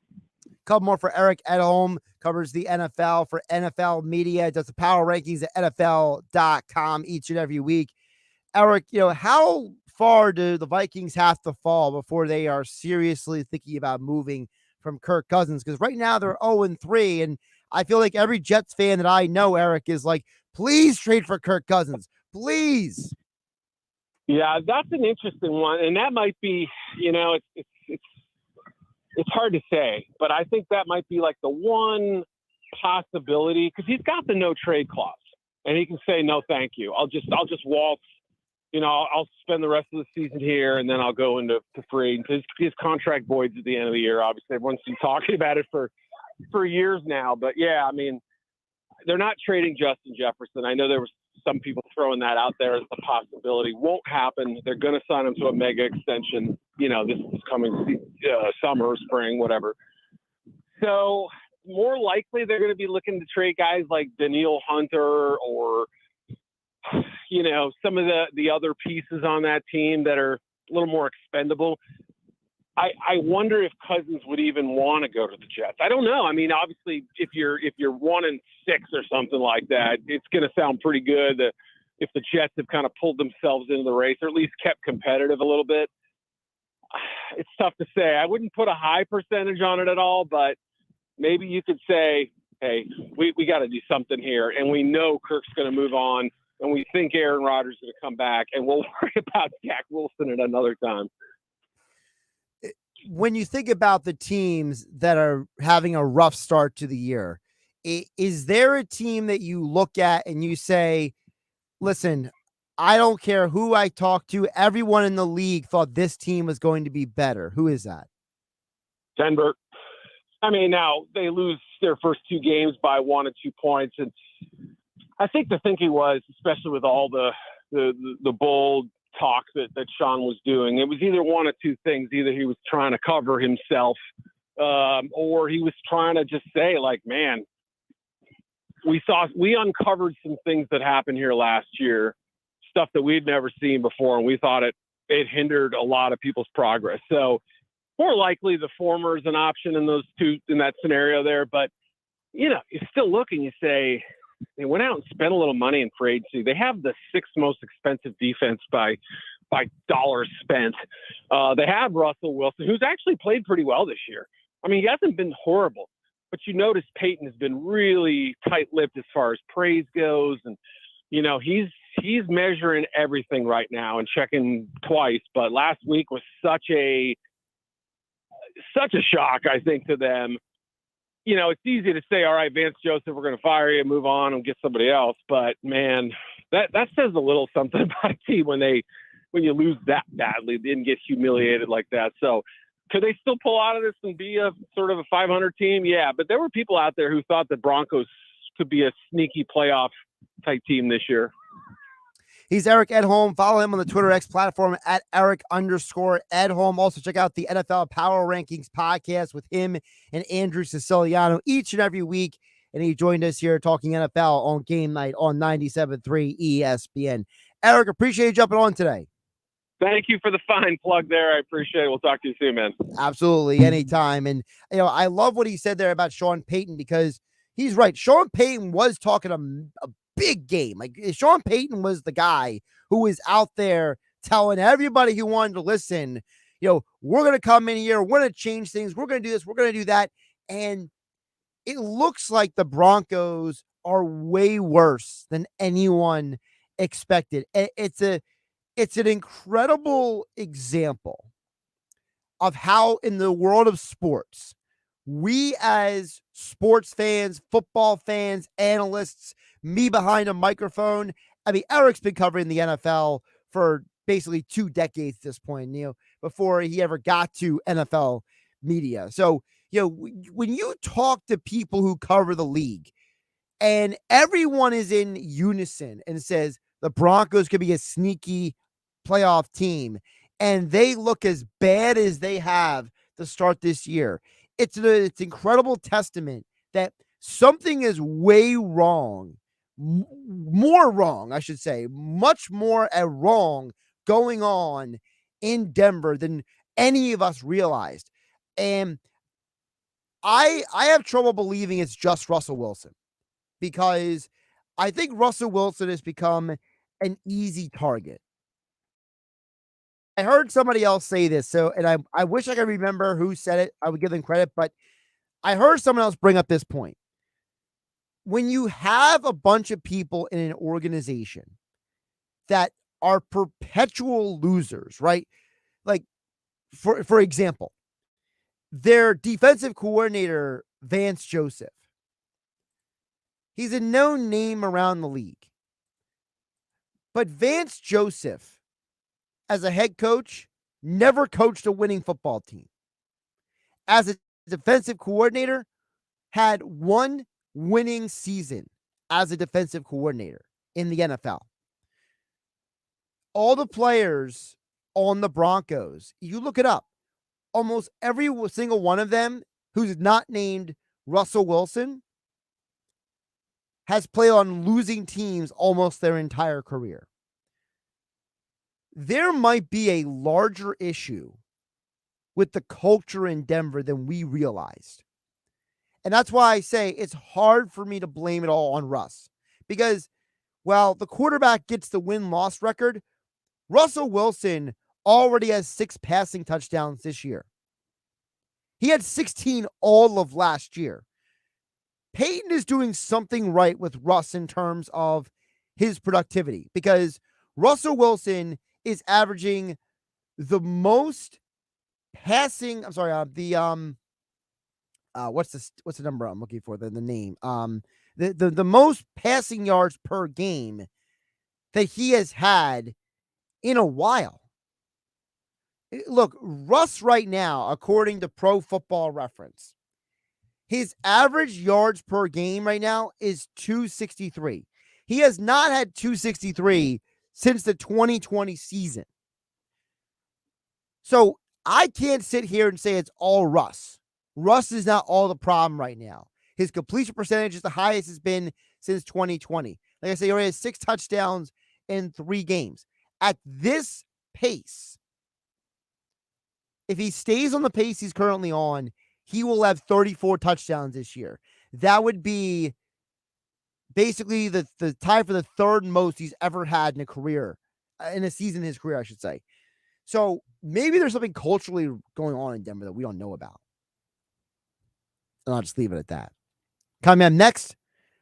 Speaker 3: Couple more for Eric Edhom, covers the NFL for NFL Media, does the power rankings at NFL.com each and every week. Eric, how far do the Vikings have to fall before they are seriously thinking about moving from Kirk Cousins? Because right now they're 0-3, and I feel like every Jets fan that I know, Eric, is like, please trade for Kirk Cousins. Please.
Speaker 19: Yeah, that's an interesting one. And that might be, it's hard to say, but I think that might be like the one possibility, because he's got the no trade clause and he can say, no, thank you. I'll just waltz, I'll spend the rest of the season here and then I'll go into free. His contract voids at the end of the year. Obviously everyone's been talking about it for years now, but yeah, I mean, they're not trading Justin Jefferson. I know there was some people throwing that out there as a possibility. Won't happen. They're going to sign him to a mega extension, this is coming summer, spring, whatever. So more likely they're going to be looking to trade guys like Daniil Hunter or, some of the other pieces on that team that are a little more expendable. I wonder if Cousins would even want to go to the Jets. I don't know. I mean, obviously, if you're 1-6 or something like that, it's going to sound pretty good. If the Jets have kind of pulled themselves into the race, or at least kept competitive a little bit, it's tough to say. I wouldn't put a high percentage on it at all, but maybe you could say, hey, we got to do something here, and we know Kirk's going to move on, and we think Aaron Rodgers is going to come back, and we'll worry about Zach Wilson at another time.
Speaker 3: When you think about the teams that are having a rough start to the year, is there a team that you look at and you say, listen, I don't care who I talk to, everyone in the league thought this team was going to be better? Who is that?
Speaker 19: Denver. I mean, now they lose their first 2 games by 1 or 2 points. And I think the thinking was, especially with all the bold talk that Sean was doing, it was either one of 2 things. Either he was trying to cover himself, or he was trying to just say, like, man, we uncovered some things that happened here last year, stuff that we'd never seen before, and we thought it hindered a lot of people's progress. So more likely the former is an option in that scenario there. But, you're still looking, you say, they went out and spent a little money in free agency. They have the 6th most expensive defense by dollars spent. They have Russell Wilson, who's actually played pretty well this year. I mean, he hasn't been horrible, but you notice Peyton has been really tight-lipped as far as praise goes. And, he's measuring everything right now and checking twice. But last week was such a shock, I think, to them. It's easy to say, all right, Vance Joseph, we're going to fire you, move on and get somebody else. But man, that says a little something about a team when you lose that badly, they didn't get humiliated like that. So could they still pull out of this and be a sort of a 500 team? Yeah. But there were people out there who thought the Broncos could be a sneaky playoff type team this year.
Speaker 3: He's Eric Edhom. Follow him on the Twitter X platform at Eric_Edhom. Also, check out the NFL Power Rankings podcast with him and Andrew Siciliano each and every week. And he joined us here talking NFL on Game Night on 97.3 ESPN. Eric, appreciate you jumping on today.
Speaker 19: Thank you for the fine plug there. I appreciate it. We'll talk to you soon, man.
Speaker 3: Absolutely. Anytime. And, I love what he said there about Sean Payton, because he's right. Sean Payton was talking a big game. Like, Sean Payton was the guy who was out there telling everybody who wanted to listen, we're going to come in here, we're going to change things, we're going to do this, we're going to do that. And it looks like the Broncos are way worse than anyone expected. It's an incredible example of how, in the world of sports, we as sports fans, football fans, analysts, me behind a microphone. I mean, Eric's been covering the NFL for basically 2 decades at this point, before he ever got to NFL media. So, when you talk to people who cover the league and everyone is in unison and says the Broncos could be a sneaky playoff team, and they look as bad as they have to start this year, it's incredible testament that something is way wrong, more wrong, I should say, much more wrong going on in Denver than any of us realized. And I have trouble believing it's just Russell Wilson, because I think Russell Wilson has become an easy target. I heard somebody else say this, and I wish I could remember who said it. I would give them credit, but I heard someone else bring up this point. When you have a bunch of people in an organization that are perpetual losers, right? Like, for example, their defensive coordinator, Vance Joseph, he's a known name around the league. But Vance Joseph, as a head coach, never coached a winning football team. As a defensive coordinator, had 1 winning season as a defensive coordinator in the NFL. All the players on the Broncos, you look it up, almost every single one of them who's not named Russell Wilson has played on losing teams almost their entire career. There might be a larger issue with the culture in Denver than we realized. And that's why I say it's hard for me to blame it all on Russ. Because while the quarterback gets the win-loss record, Russell Wilson already has 6 passing touchdowns this year. He had 16 all of last year. Peyton is doing something right with Russ in terms of his productivity, because Russell Wilson is averaging the most passing. I'm sorry, what's the number I'm looking for? The name. The most passing yards per game that he has had in a while. Look, Russ right now, according to Pro Football Reference, his average yards per game right now is 263. He has not had 263 since the 2020 season. So I can't sit here and say it's all Russ. Russ is not all the problem right now. His completion percentage is the highest it's been since 2020. Like I say, he already has 6 touchdowns in 3 games. At this pace, if he stays on the pace he's currently on, he will have 34 touchdowns this year. That would be basically the tie for the 3rd most he's ever had in a career, in a season in his career, I should say. So maybe there's something culturally going on in Denver that we don't know about. And I'll just leave it at that. Coming up next,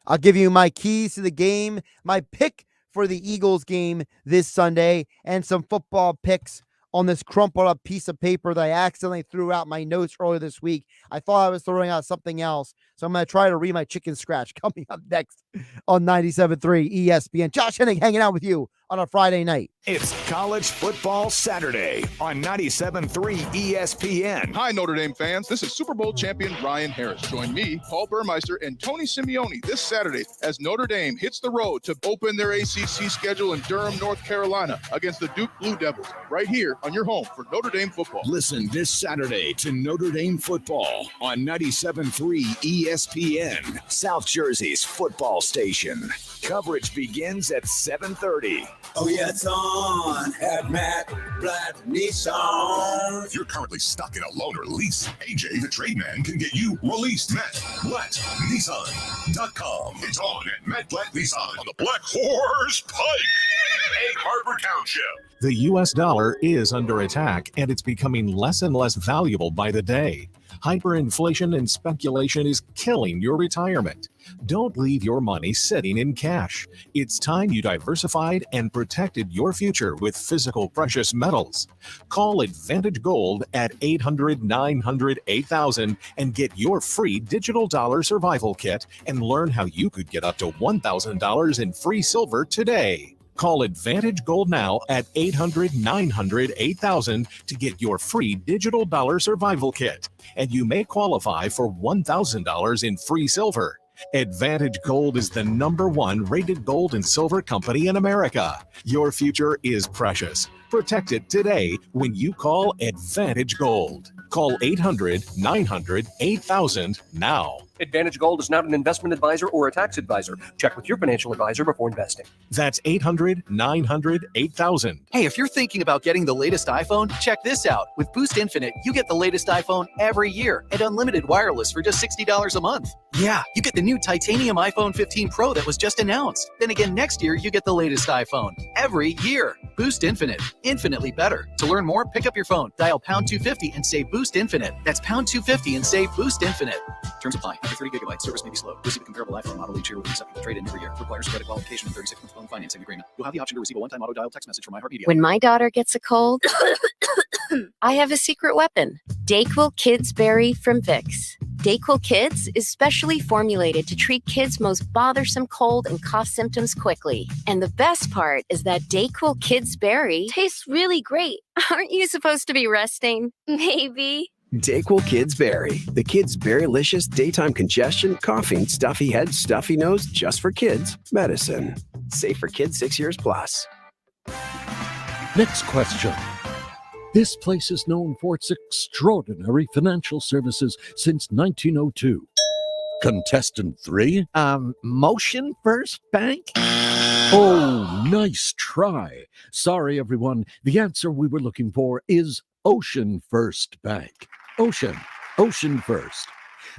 Speaker 3: I'll give you my keys to the game, my pick for the Eagles game this Sunday, and some football picks on this crumpled up piece of paper that I accidentally threw out my notes earlier this week. I thought I was throwing out something else, so I'm going to try to read my chicken scratch. Coming up next on 97.3 ESPN. Josh Hennig hanging out with you on a Friday night.
Speaker 2: It's College Football Saturday on 97.3 ESPN.
Speaker 18: Hi, Notre Dame fans. This is Super Bowl champion Ryan Harris. Join me, Paul Burmeister, and Tony Simeone this Saturday as Notre Dame hits the road to open their ACC schedule in Durham, North Carolina against the Duke Blue Devils, right here on your home for Notre Dame football.
Speaker 2: Listen this Saturday to Notre Dame football on 97.3 ESPN, South Jersey's football station. Coverage begins at 7:30.
Speaker 20: Oh, yeah, it's on at Matt Blatt Nissan.
Speaker 21: If you're currently stuck in a loan or lease, AJ the Trade Man can get you released. MattBlattNissan.com. It's on at Matt Blatt Nissan on the Black Horse Pike, Egg Harbor Township.
Speaker 11: The U.S. dollar is under attack, and it's becoming less and less valuable by the day. Hyperinflation and speculation is killing your retirement. Don't leave your money sitting in cash. It's time you diversified and protected your future with physical precious metals. Call Advantage Gold at 800-900-8000 and get your free digital dollar survival kit and learn how you could get up to $1,000 in free silver today. Call Advantage Gold now at 800-900-8000 to get your free digital dollar survival kit, and you may qualify for $1,000 in free silver. Advantage Gold is the #1 rated gold and silver company in America. Your future is precious. Protect it today when you call Advantage Gold. Call 800-900-8000 now.
Speaker 22: Advantage Gold is not an investment advisor or a tax advisor. Check with your financial advisor before investing.
Speaker 11: That's 800-900-8000.
Speaker 23: Hey, if you're thinking about getting the latest iPhone, check this out. With Boost Infinite, you get the latest iPhone every year and unlimited wireless for just $60 a month. Yeah, you get the new titanium iPhone 15 Pro that was just announced. Then again, next year, you get the latest iPhone every year. Boost Infinite, infinitely better. To learn more, pick up your phone, dial #250 and say Boost Infinite. That's #250 and say Boost Infinite. Terms apply. After 30 gigabytes, service may be slow. Receive a comparable iPhone model each year with acceptable trade-in every year. Requires credit qualification and 36-month loan financing agreement. You'll have the option to receive a one-time auto-dial text message from iHeartMedia.
Speaker 24: When my daughter gets a cold, I have a secret weapon. DayQuil Kids Berry from Vicks. DayQuil Kids is specially formulated to treat kids' most bothersome cold and cough symptoms quickly. And the best part is that DayQuil Kids Berry tastes really great. Aren't you supposed to be resting? Maybe.
Speaker 25: DayQuil Kids Berry. The kids' berrylicious daytime congestion, coughing, stuffy head, stuffy nose, just for kids medicine. Safe for kids 6 years plus.
Speaker 8: Next question. This place is known for its extraordinary financial services since 1902. Contestant 3?
Speaker 26: Motion First Bank?
Speaker 8: Oh, nice try. Sorry, everyone. The answer we were looking for is Ocean First Bank. Ocean First.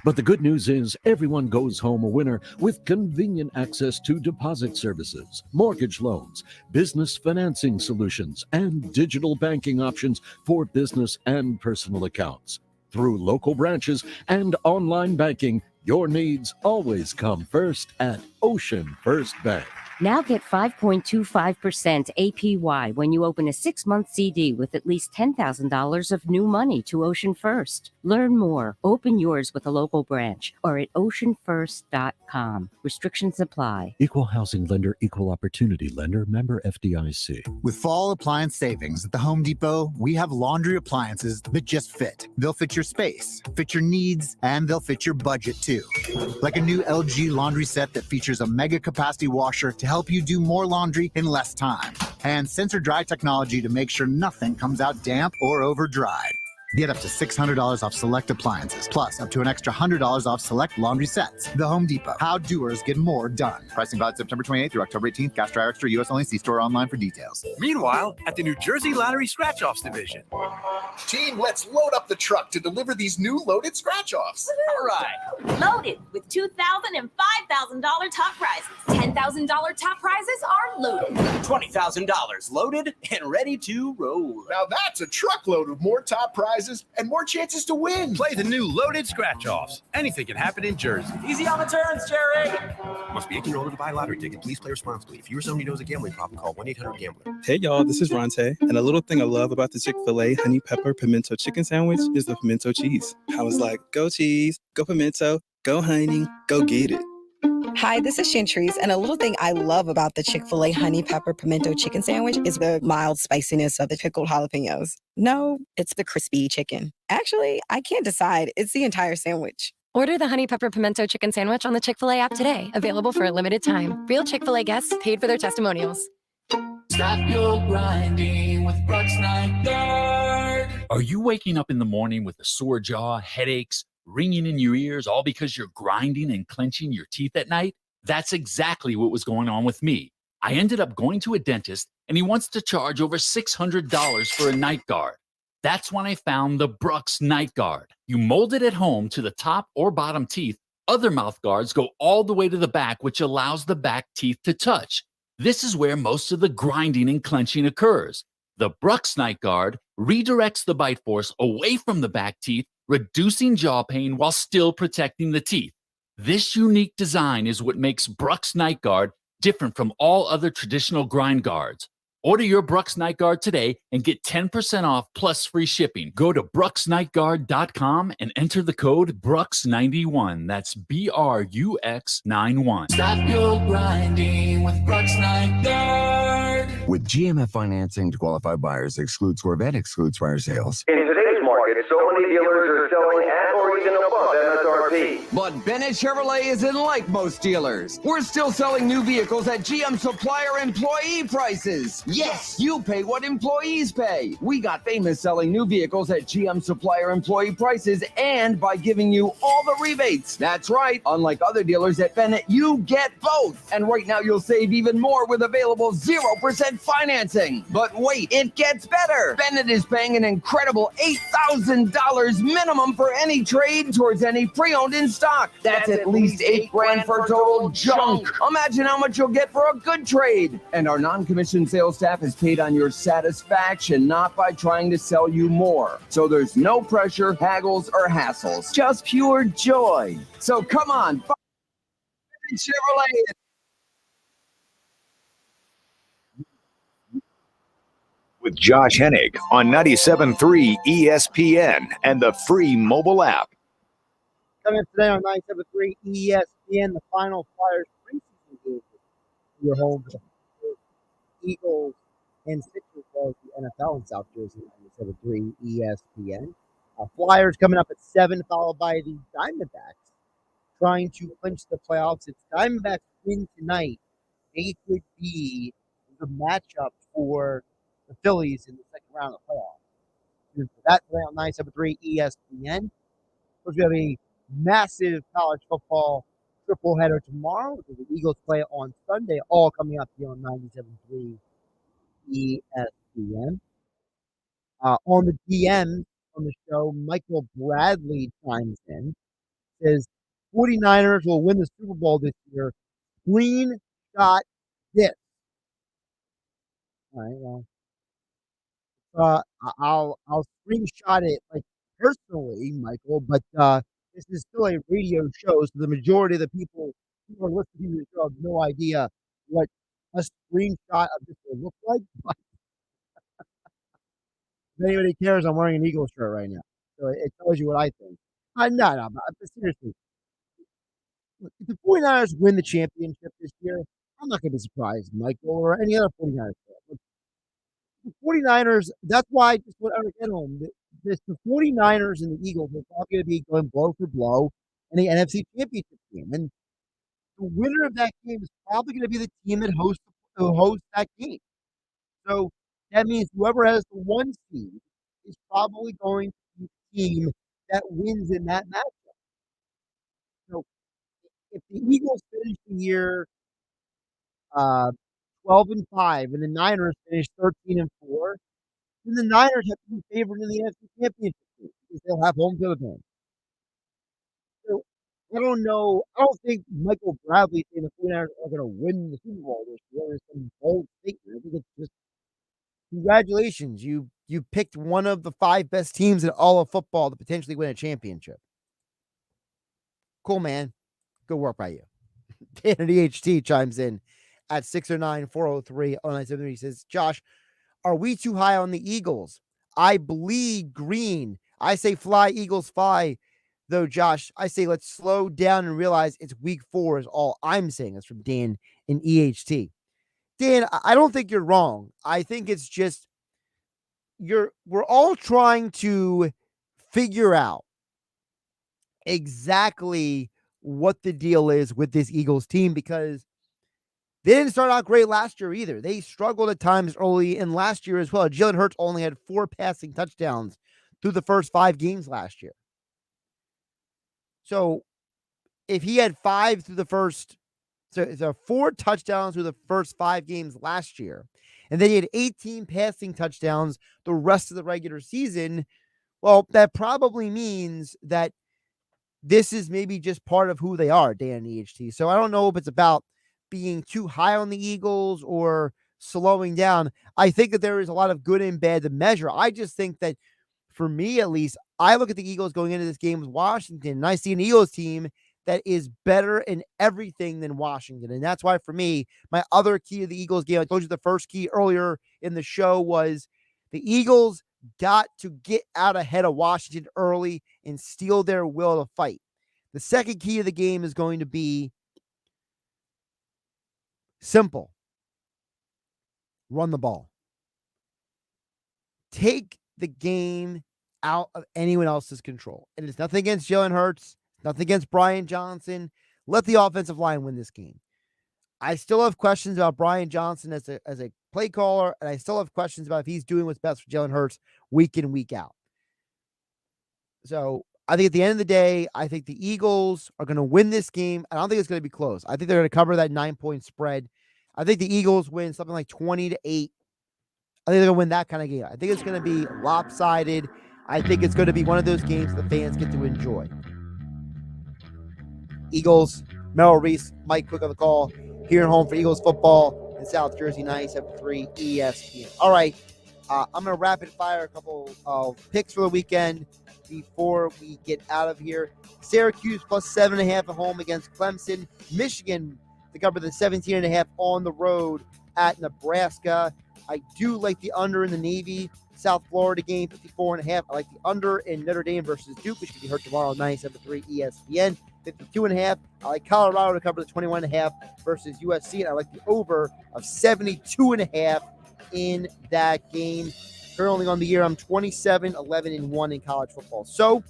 Speaker 8: But the good news is everyone goes home a winner with convenient access to deposit services, mortgage loans, business financing solutions, and digital banking options for business and personal accounts. Through local branches and online banking, your needs always come first at Ocean First Bank.
Speaker 1: Now get 5.25% APY when you open a 6-month CD with at least $10,000 of new money to Ocean First. Learn more. Open yours with a local branch or at oceanfirst.com. Restrictions apply.
Speaker 8: Equal housing lender, equal opportunity lender, member FDIC.
Speaker 4: With fall appliance savings at the Home Depot, we have laundry appliances that just fit. They'll fit your space, fit your needs, and they'll fit your budget too. Like a new LG laundry set that features a mega capacity washer to help you do more laundry in less time, and sensor dry technology to make sure nothing comes out damp or over dried. Get up to $600 off select appliances, plus up to an extra $100 off select laundry sets. The Home Depot. How doers get more done. Pricing valid September 28th through October 18th. Cash dryer extra. U.S. only. See store online for details.
Speaker 5: Meanwhile, at the New Jersey Lottery Scratch-Offs division.
Speaker 7: Team, let's load up the truck to deliver these new loaded scratch-offs.
Speaker 5: All right.
Speaker 10: Loaded with $2,000 and $5,000 top prizes. $10,000 top prizes are loaded.
Speaker 5: $20,000 loaded and ready to roll.
Speaker 7: Now that's a truckload of more top prizes and more chances to win.
Speaker 5: Play the new loaded scratch-offs. Anything can happen in Jersey.
Speaker 10: Easy on the turns, Jerry.
Speaker 5: Must be 18 or older to buy a lottery ticket. Please play responsibly. If you or somebody knows a gambling problem, call 1-800-GAMBLER.
Speaker 13: Hey y'all, this is Ronte, and a little thing I love about the Chick-fil-A honey pepper pimento chicken sandwich is the pimento cheese. I was like, go cheese, go pimento, go honey, go get it.
Speaker 14: Hi, this is Chantrice, and a little thing I love about the Chick-fil-A honey pepper pimento chicken sandwich is the mild spiciness of the pickled jalapenos. No, it's the crispy chicken. Actually, I can't decide. It's the entire sandwich.
Speaker 12: Order the Honey Pepper Pimento Chicken Sandwich on the Chick-fil-A app today. Available for a limited time. Real Chick-fil-A guests paid for their testimonials.
Speaker 27: Stop your grinding with Brooks Night Guard. Are you waking up in the morning with a sore jaw, headaches, ringing in your ears, all because you're grinding and clenching your teeth at night? That's exactly what was going on with me. I ended up going to a dentist, and he wants to charge over $600 for a night guard. That's when I found the Brooks Night Guard. You mold it at home to the top or bottom teeth. Other mouth guards go all the way to the back, which allows the back teeth to touch. This is where most of the grinding and clenching occurs. The Brooks Night Guard redirects the bite force away from the back teeth, reducing jaw pain while still protecting the teeth. This unique design is what makes Brooks Night Guard different from all other traditional grind guards. Order your Brooks Night Guard today and get 10% off plus free shipping. Go to brooksnightguard.com and enter the code BRUX91. That's BRUX91. Stop your grinding with Brooks Night Guard.
Speaker 28: With GMF financing to qualified buyers, excludes Corvette, excludes fire sales.
Speaker 29: In today's market, so many dealers are selling at or even above MSRP.
Speaker 30: But Bennett Chevrolet isn't like most dealers. We're still selling new vehicles at GM supplier employee prices. Yes, you pay what employees pay. We got famous selling new vehicles at GM supplier employee prices and by giving you all the rebates. That's right. Unlike other dealers at Bennett, you get both. And right now you'll save even more with available 0% financing. But wait, it gets better. Bennett is paying an incredible $8,000 minimum for any trade towards any pre-owned in stock. That's at least $8,000 for total junk. Imagine how much you'll get for a good trade. And our non-commissioned sales staff is paid on your satisfaction, not by trying to sell you more. So there's no pressure, haggles, or hassles. Just pure joy. So come on, Chevrolet.
Speaker 2: With Josh Hennig on 97.3 ESPN and the free mobile app.
Speaker 3: Coming up today on 97.3 ESPN, the final Flyers preseason game. Your home for the Eagles and Sixers as the NFL in South Jersey, 97.3 ESPN. Flyers coming up at 7, followed by the Diamondbacks trying to clinch the playoffs. If Diamondbacks win tonight, they could be the matchup for the Phillies in the second round of the playoffs. And for that today on 97.3 ESPN. Of course, we have a massive college football triple header tomorrow. The Eagles play on Sunday, all coming up here on 97.3 ESPN. On the DM on the show, Michael Bradley chimes in, says 49ers will win the Super Bowl this year. Screenshot this. All right, well, I'll screenshot it like personally, Michael, but this is still a radio show, so the majority of the people who are listening to the show have no idea what a screenshot of this will look like. But if anybody cares, I'm wearing an Eagles shirt right now, so it tells you what I think. No, but seriously, look, if the 49ers win the championship this year, I'm not going to be surprised, Michael, or any other 49ers fan. The 49ers, that's why I just went out at home. The 49ers and the Eagles are probably going to be going blow for blow in the NFC Championship game. And the winner of that game is probably going to be the team that hosts that game. So that means whoever has the 1 seed is probably going to be the team that wins in that matchup. So if the Eagles finish the year 12-5 and the Niners finish 13-4, then the Niners have to be favored in the NFC Championship game because they'll have home field advantage. So I don't know. I don't think Michael Bradley saying the 49ers are going to win the Super Bowl this year is some bold statement. I think it's just congratulations. You picked one of the 5 best teams in all of football to potentially win a championship. Cool, man. Good work by you. Dan at EHT chimes in at 609-403-0973. He says, Josh, are we too high on the Eagles? I bleed green. I say fly, Eagles fly. Though, Josh, I say let's slow down and realize it's week 4 is all I'm saying. That's from Dan in EHT. Dan, I don't think you're wrong. I think it's just we're all trying to figure out exactly what the deal is with this Eagles team because they didn't start out great last year either. They struggled at times early in last year as well. Jalen Hurts only had 4 passing touchdowns through the first 5 games last year. So if he had 4 touchdowns through the first 5 games last year, and then he had 18 passing touchdowns the rest of the regular season, well, that probably means that this is maybe just part of who they are, Dan EHT. So I don't know if it's about being too high on the Eagles or slowing down. I think that there is a lot of good and bad to measure. I just think that for me, at least, I look at the Eagles going into this game with Washington, and I see an Eagles team that is better in everything than Washington. And that's why, for me, my other key to the Eagles game, I told you the first key earlier in the show was the Eagles got to get out ahead of Washington early and steal their will to fight. The second key of the game is going to be simple. Run the ball. Take the game out of anyone else's control. And it's nothing against Jalen Hurts, nothing against Brian Johnson. Let the offensive line win this game. I still have questions about Brian Johnson as a play caller, and I still have questions about if he's doing what's best for Jalen Hurts week in, week out. So I think at the end of the day, I think the Eagles are going to win this game. I don't think it's going to be close. I think they're going to cover that 9-point spread. I think the Eagles win something like 20-8. I think they're going to win that kind of game. I think it's going to be lopsided. I think it's going to be one of those games the fans get to enjoy. Eagles, Merrill Reese, Mike Cook on the call here at home for Eagles football in South Jersey, 97.3 ESPN. All right, I'm going to rapid fire a couple of picks for the weekend before we get out of here. Syracuse plus 7.5 at home against Clemson. Michigan to cover the 17.5 on the road at Nebraska. I do like the under in the Navy South Florida game, 54.5. I like the under in Notre Dame versus Duke, which could be heard tomorrow, 97.3 ESPN. 52.5. I like Colorado to cover the 21.5 versus USC, and I like the over of 72.5 in that game. Currently on the year, I'm 27-11-1 in college football. So,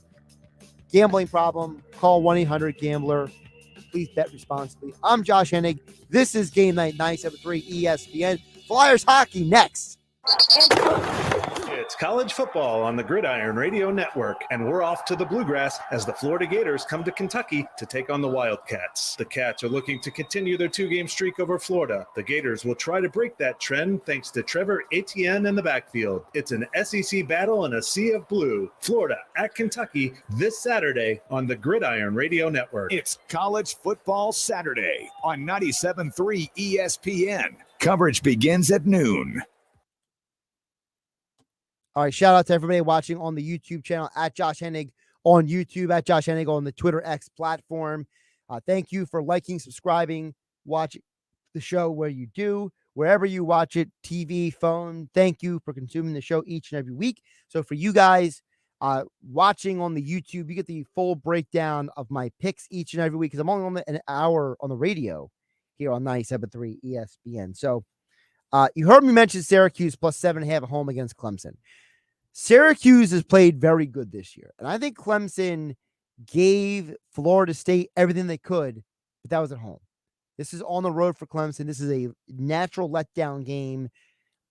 Speaker 3: gambling problem, call 1-800-GAMBLER. Please bet responsibly. I'm Josh Hennig. This is Game Night 97.3 ESPN. Flyers hockey next.
Speaker 6: It's college football on the Gridiron Radio Network, and we're off to the Bluegrass as the Florida Gators come to Kentucky to take on the Wildcats. The Cats are looking to continue their 2-game streak over Florida. The Gators will try to break that trend thanks to Trevor Etienne in the backfield. It's an SEC battle in a sea of blue. Florida at Kentucky this Saturday on the Gridiron Radio Network.
Speaker 2: It's College Football Saturday on 97.3 ESPN. Coverage begins at noon.
Speaker 3: All right, shout out to everybody watching on the YouTube channel at Josh Hennig on YouTube, at Josh Hennig on the Twitter X platform. Thank you for liking, subscribing, watching the show where you do, wherever you watch it, TV, phone. Thank you for consuming the show each and every week. So for you guys watching on the YouTube, you get the full breakdown of my picks each and every week because I'm only on an hour on the radio here on 97.3 ESPN. So you heard me mention Syracuse plus 7.5 at home against Clemson. Syracuse has played very good this year. And I think Clemson gave Florida State everything they could, but that was at home. This is on the road for Clemson. This is a natural letdown game.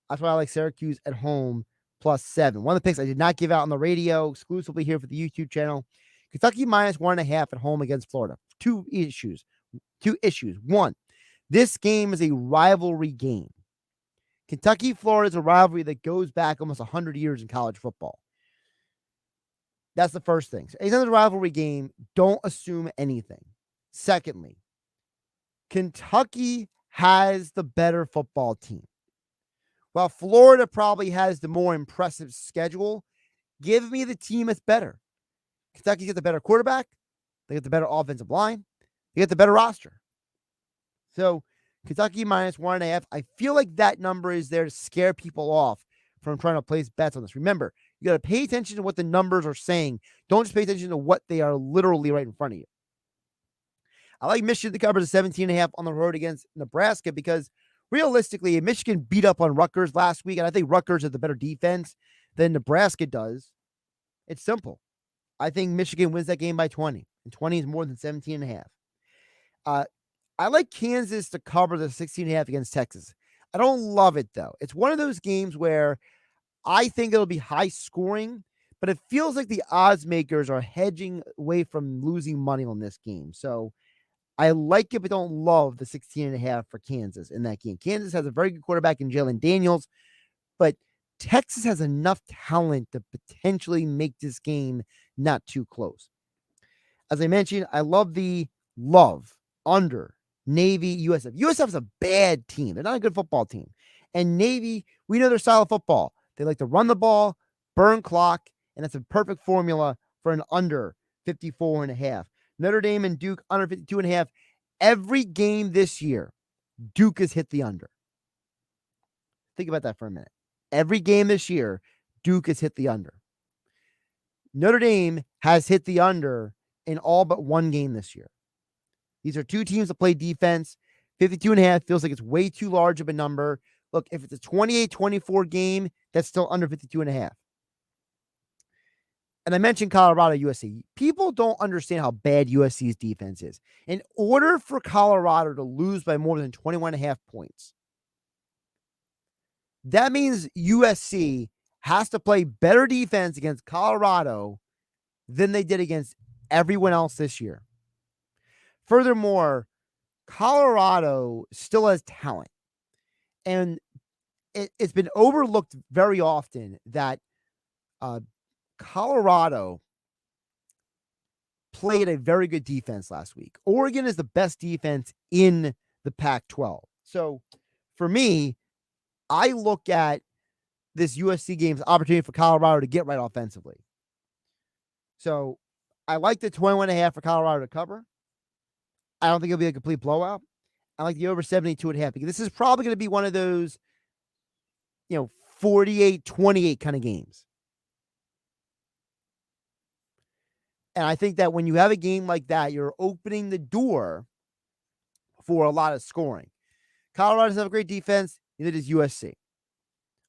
Speaker 3: That's why I like Syracuse at home plus 7. One of the picks I did not give out on the radio, exclusively here for the YouTube channel. Kentucky minus 1.5 at home against Florida. Two issues. One, this game is a rivalry game. Kentucky-Florida is a rivalry that goes back almost 100 years in college football. That's the first thing. So anytime it's a rivalry game, don't assume anything. Secondly, Kentucky has the better football team. While Florida probably has the more impressive schedule, give me the team that's better. Kentucky gets the better quarterback. They get the better offensive line. They get the better roster. So Kentucky minus 1.5. I feel like that number is there to scare people off from trying to place bets on this. Remember, you got to pay attention to what the numbers are saying. Don't just pay attention to what they are literally right in front of you. I like Michigan to cover the 17.5 on the road against Nebraska because realistically, Michigan beat up on Rutgers last week, and I think Rutgers has the better defense than Nebraska does. It's simple. I think Michigan wins that game by 20, and 20 is more than 17.5. I like Kansas to cover the 16.5 against Texas. I don't love it, though. It's one of those games where I think it'll be high scoring, but it feels like the odds makers are hedging away from losing money on this game. So I like it, but don't love the 16.5 for Kansas in that game. Kansas has a very good quarterback in Jalen Daniels, but Texas has enough talent to potentially make this game not too close. As I mentioned, I love the under Navy, USF. USF is a bad team. They're not a good football team. And Navy, we know their style of football. They like to run the ball, burn clock, and that's a perfect formula for an under 54.5. Notre Dame and Duke under 52.5. Every game this year, Duke has hit the under. Think about that for a minute. Every game this year, Duke has hit the under. Notre Dame has hit the under in all but one game this year. These are two teams that play defense. 52.5 feels like it's way too large of a number. Look, if it's a 28-24 game, that's still under 52.5. And I mentioned Colorado, USC. People don't understand how bad USC's defense is. In order for Colorado to lose by more than 21.5 points, that means USC has to play better defense against Colorado than they did against everyone else this year. Furthermore, Colorado still has talent. And it's been overlooked very often that Colorado played a very good defense last week. Oregon is the best defense in the Pac-12. So for me, I look at this USC game's opportunity for Colorado to get right offensively. So I like the 21.5 for Colorado to cover. I don't think it'll be a complete blowout. I like the over 72.5 because this is probably going to be one of those, 48-28 kind of games. And I think that when you have a game like that, you're opening the door for a lot of scoring. Colorado doesn't have a great defense. Neither does USC.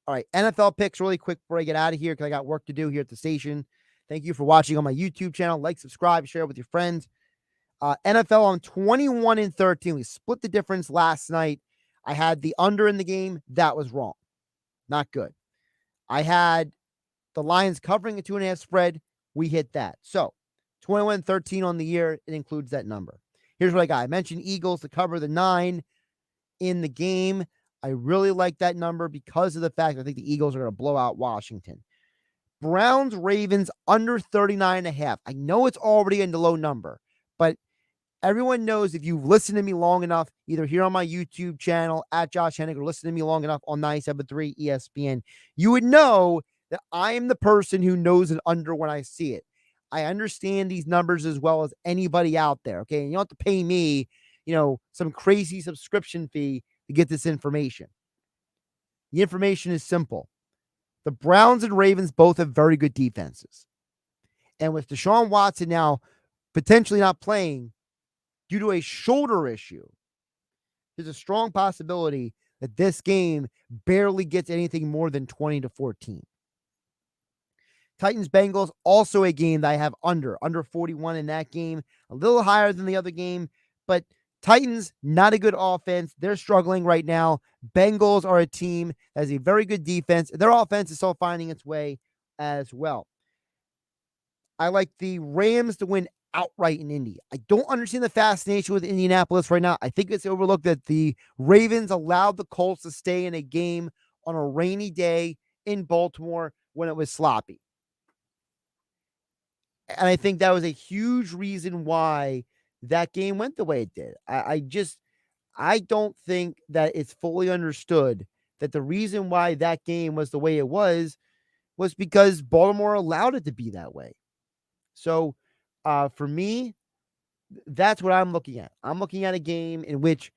Speaker 3: All right, NFL picks really quick before I get out of here because I got work to do here at the station. Thank you for watching on my YouTube channel. Like, subscribe, share with your friends. NFL on 21-13. We split the difference last night. I had the under in the game. That was wrong. Not good. I had the Lions covering a 2.5 spread, we hit that. So 21-13 on the year, it includes that number. Here's what I got. I mentioned Eagles to cover the 9 in the game. I really like that number because of the fact I think the Eagles are going to blow out Washington. Browns, Ravens under 39.5. I know it's already in the low number, but everyone knows if you've listened to me long enough, either here on my YouTube channel at Josh Hennig or listen to me long enough on 97.3 ESPN, you would know that I am the person who knows an under when I see it. I understand these numbers as well as anybody out there. Okay. And you don't have to pay me, some crazy subscription fee to get this information. The information is simple. The Browns and Ravens both have very good defenses. And with Deshaun Watson now potentially not playing due to a shoulder issue, there's a strong possibility that this game barely gets anything more than 20-14. Titans-Bengals, also a game that I have under 41 in that game, a little higher than the other game, but Titans, not a good offense. They're struggling right now. Bengals are a team that has a very good defense. Their offense is still finding its way as well. I like the Rams to win outright in Indy. I don't understand the fascination with Indianapolis right now. I think it's overlooked that the Ravens allowed the Colts to stay in a game on a rainy day in Baltimore when it was sloppy. And I think that was a huge reason why that game went the way it did. I don't think that it's fully understood that the reason why that game was the way it was because Baltimore allowed it to be that way. So for me, that's what I'm looking at. I'm looking at a game in which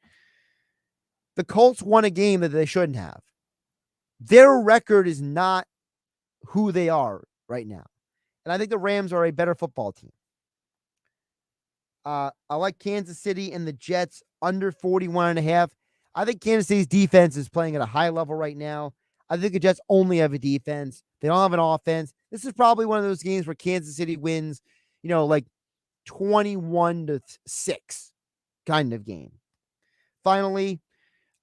Speaker 3: the Colts won a game that they shouldn't have. Their record is not who they are right now. And I think the Rams are a better football team. I like Kansas City and the Jets under 41.5. I think Kansas City's defense is playing at a high level right now. I think the Jets only have a defense. They don't have an offense. This is probably one of those games where Kansas City wins, like 21-6 kind of game. Finally,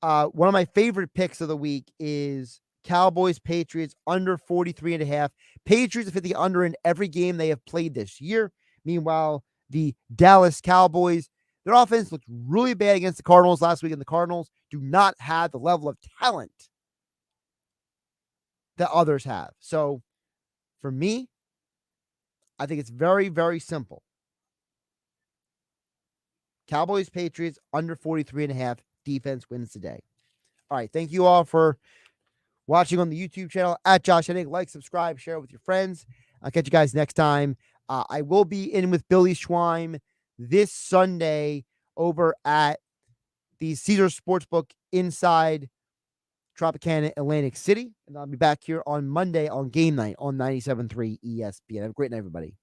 Speaker 3: one of my favorite picks of the week is Cowboys Patriots under 43.5. Patriots have hit the under in every game they have played this year. Meanwhile, the Dallas Cowboys, their offense looked really bad against the Cardinals last week, and the Cardinals do not have the level of talent that others have. So for me, I think it's very, very simple. Cowboys, Patriots, under 43.5. Defense wins today. All right. Thank you all for watching on the YouTube channel at Josh Hennig. Like, subscribe, share with your friends. I'll catch you guys next time. I will be in with Billy Schweim this Sunday over at the Caesar Sportsbook inside Tropicana, Atlantic City. And I'll be back here on Monday on Game Night on 97.3 ESPN. Have a great night, everybody.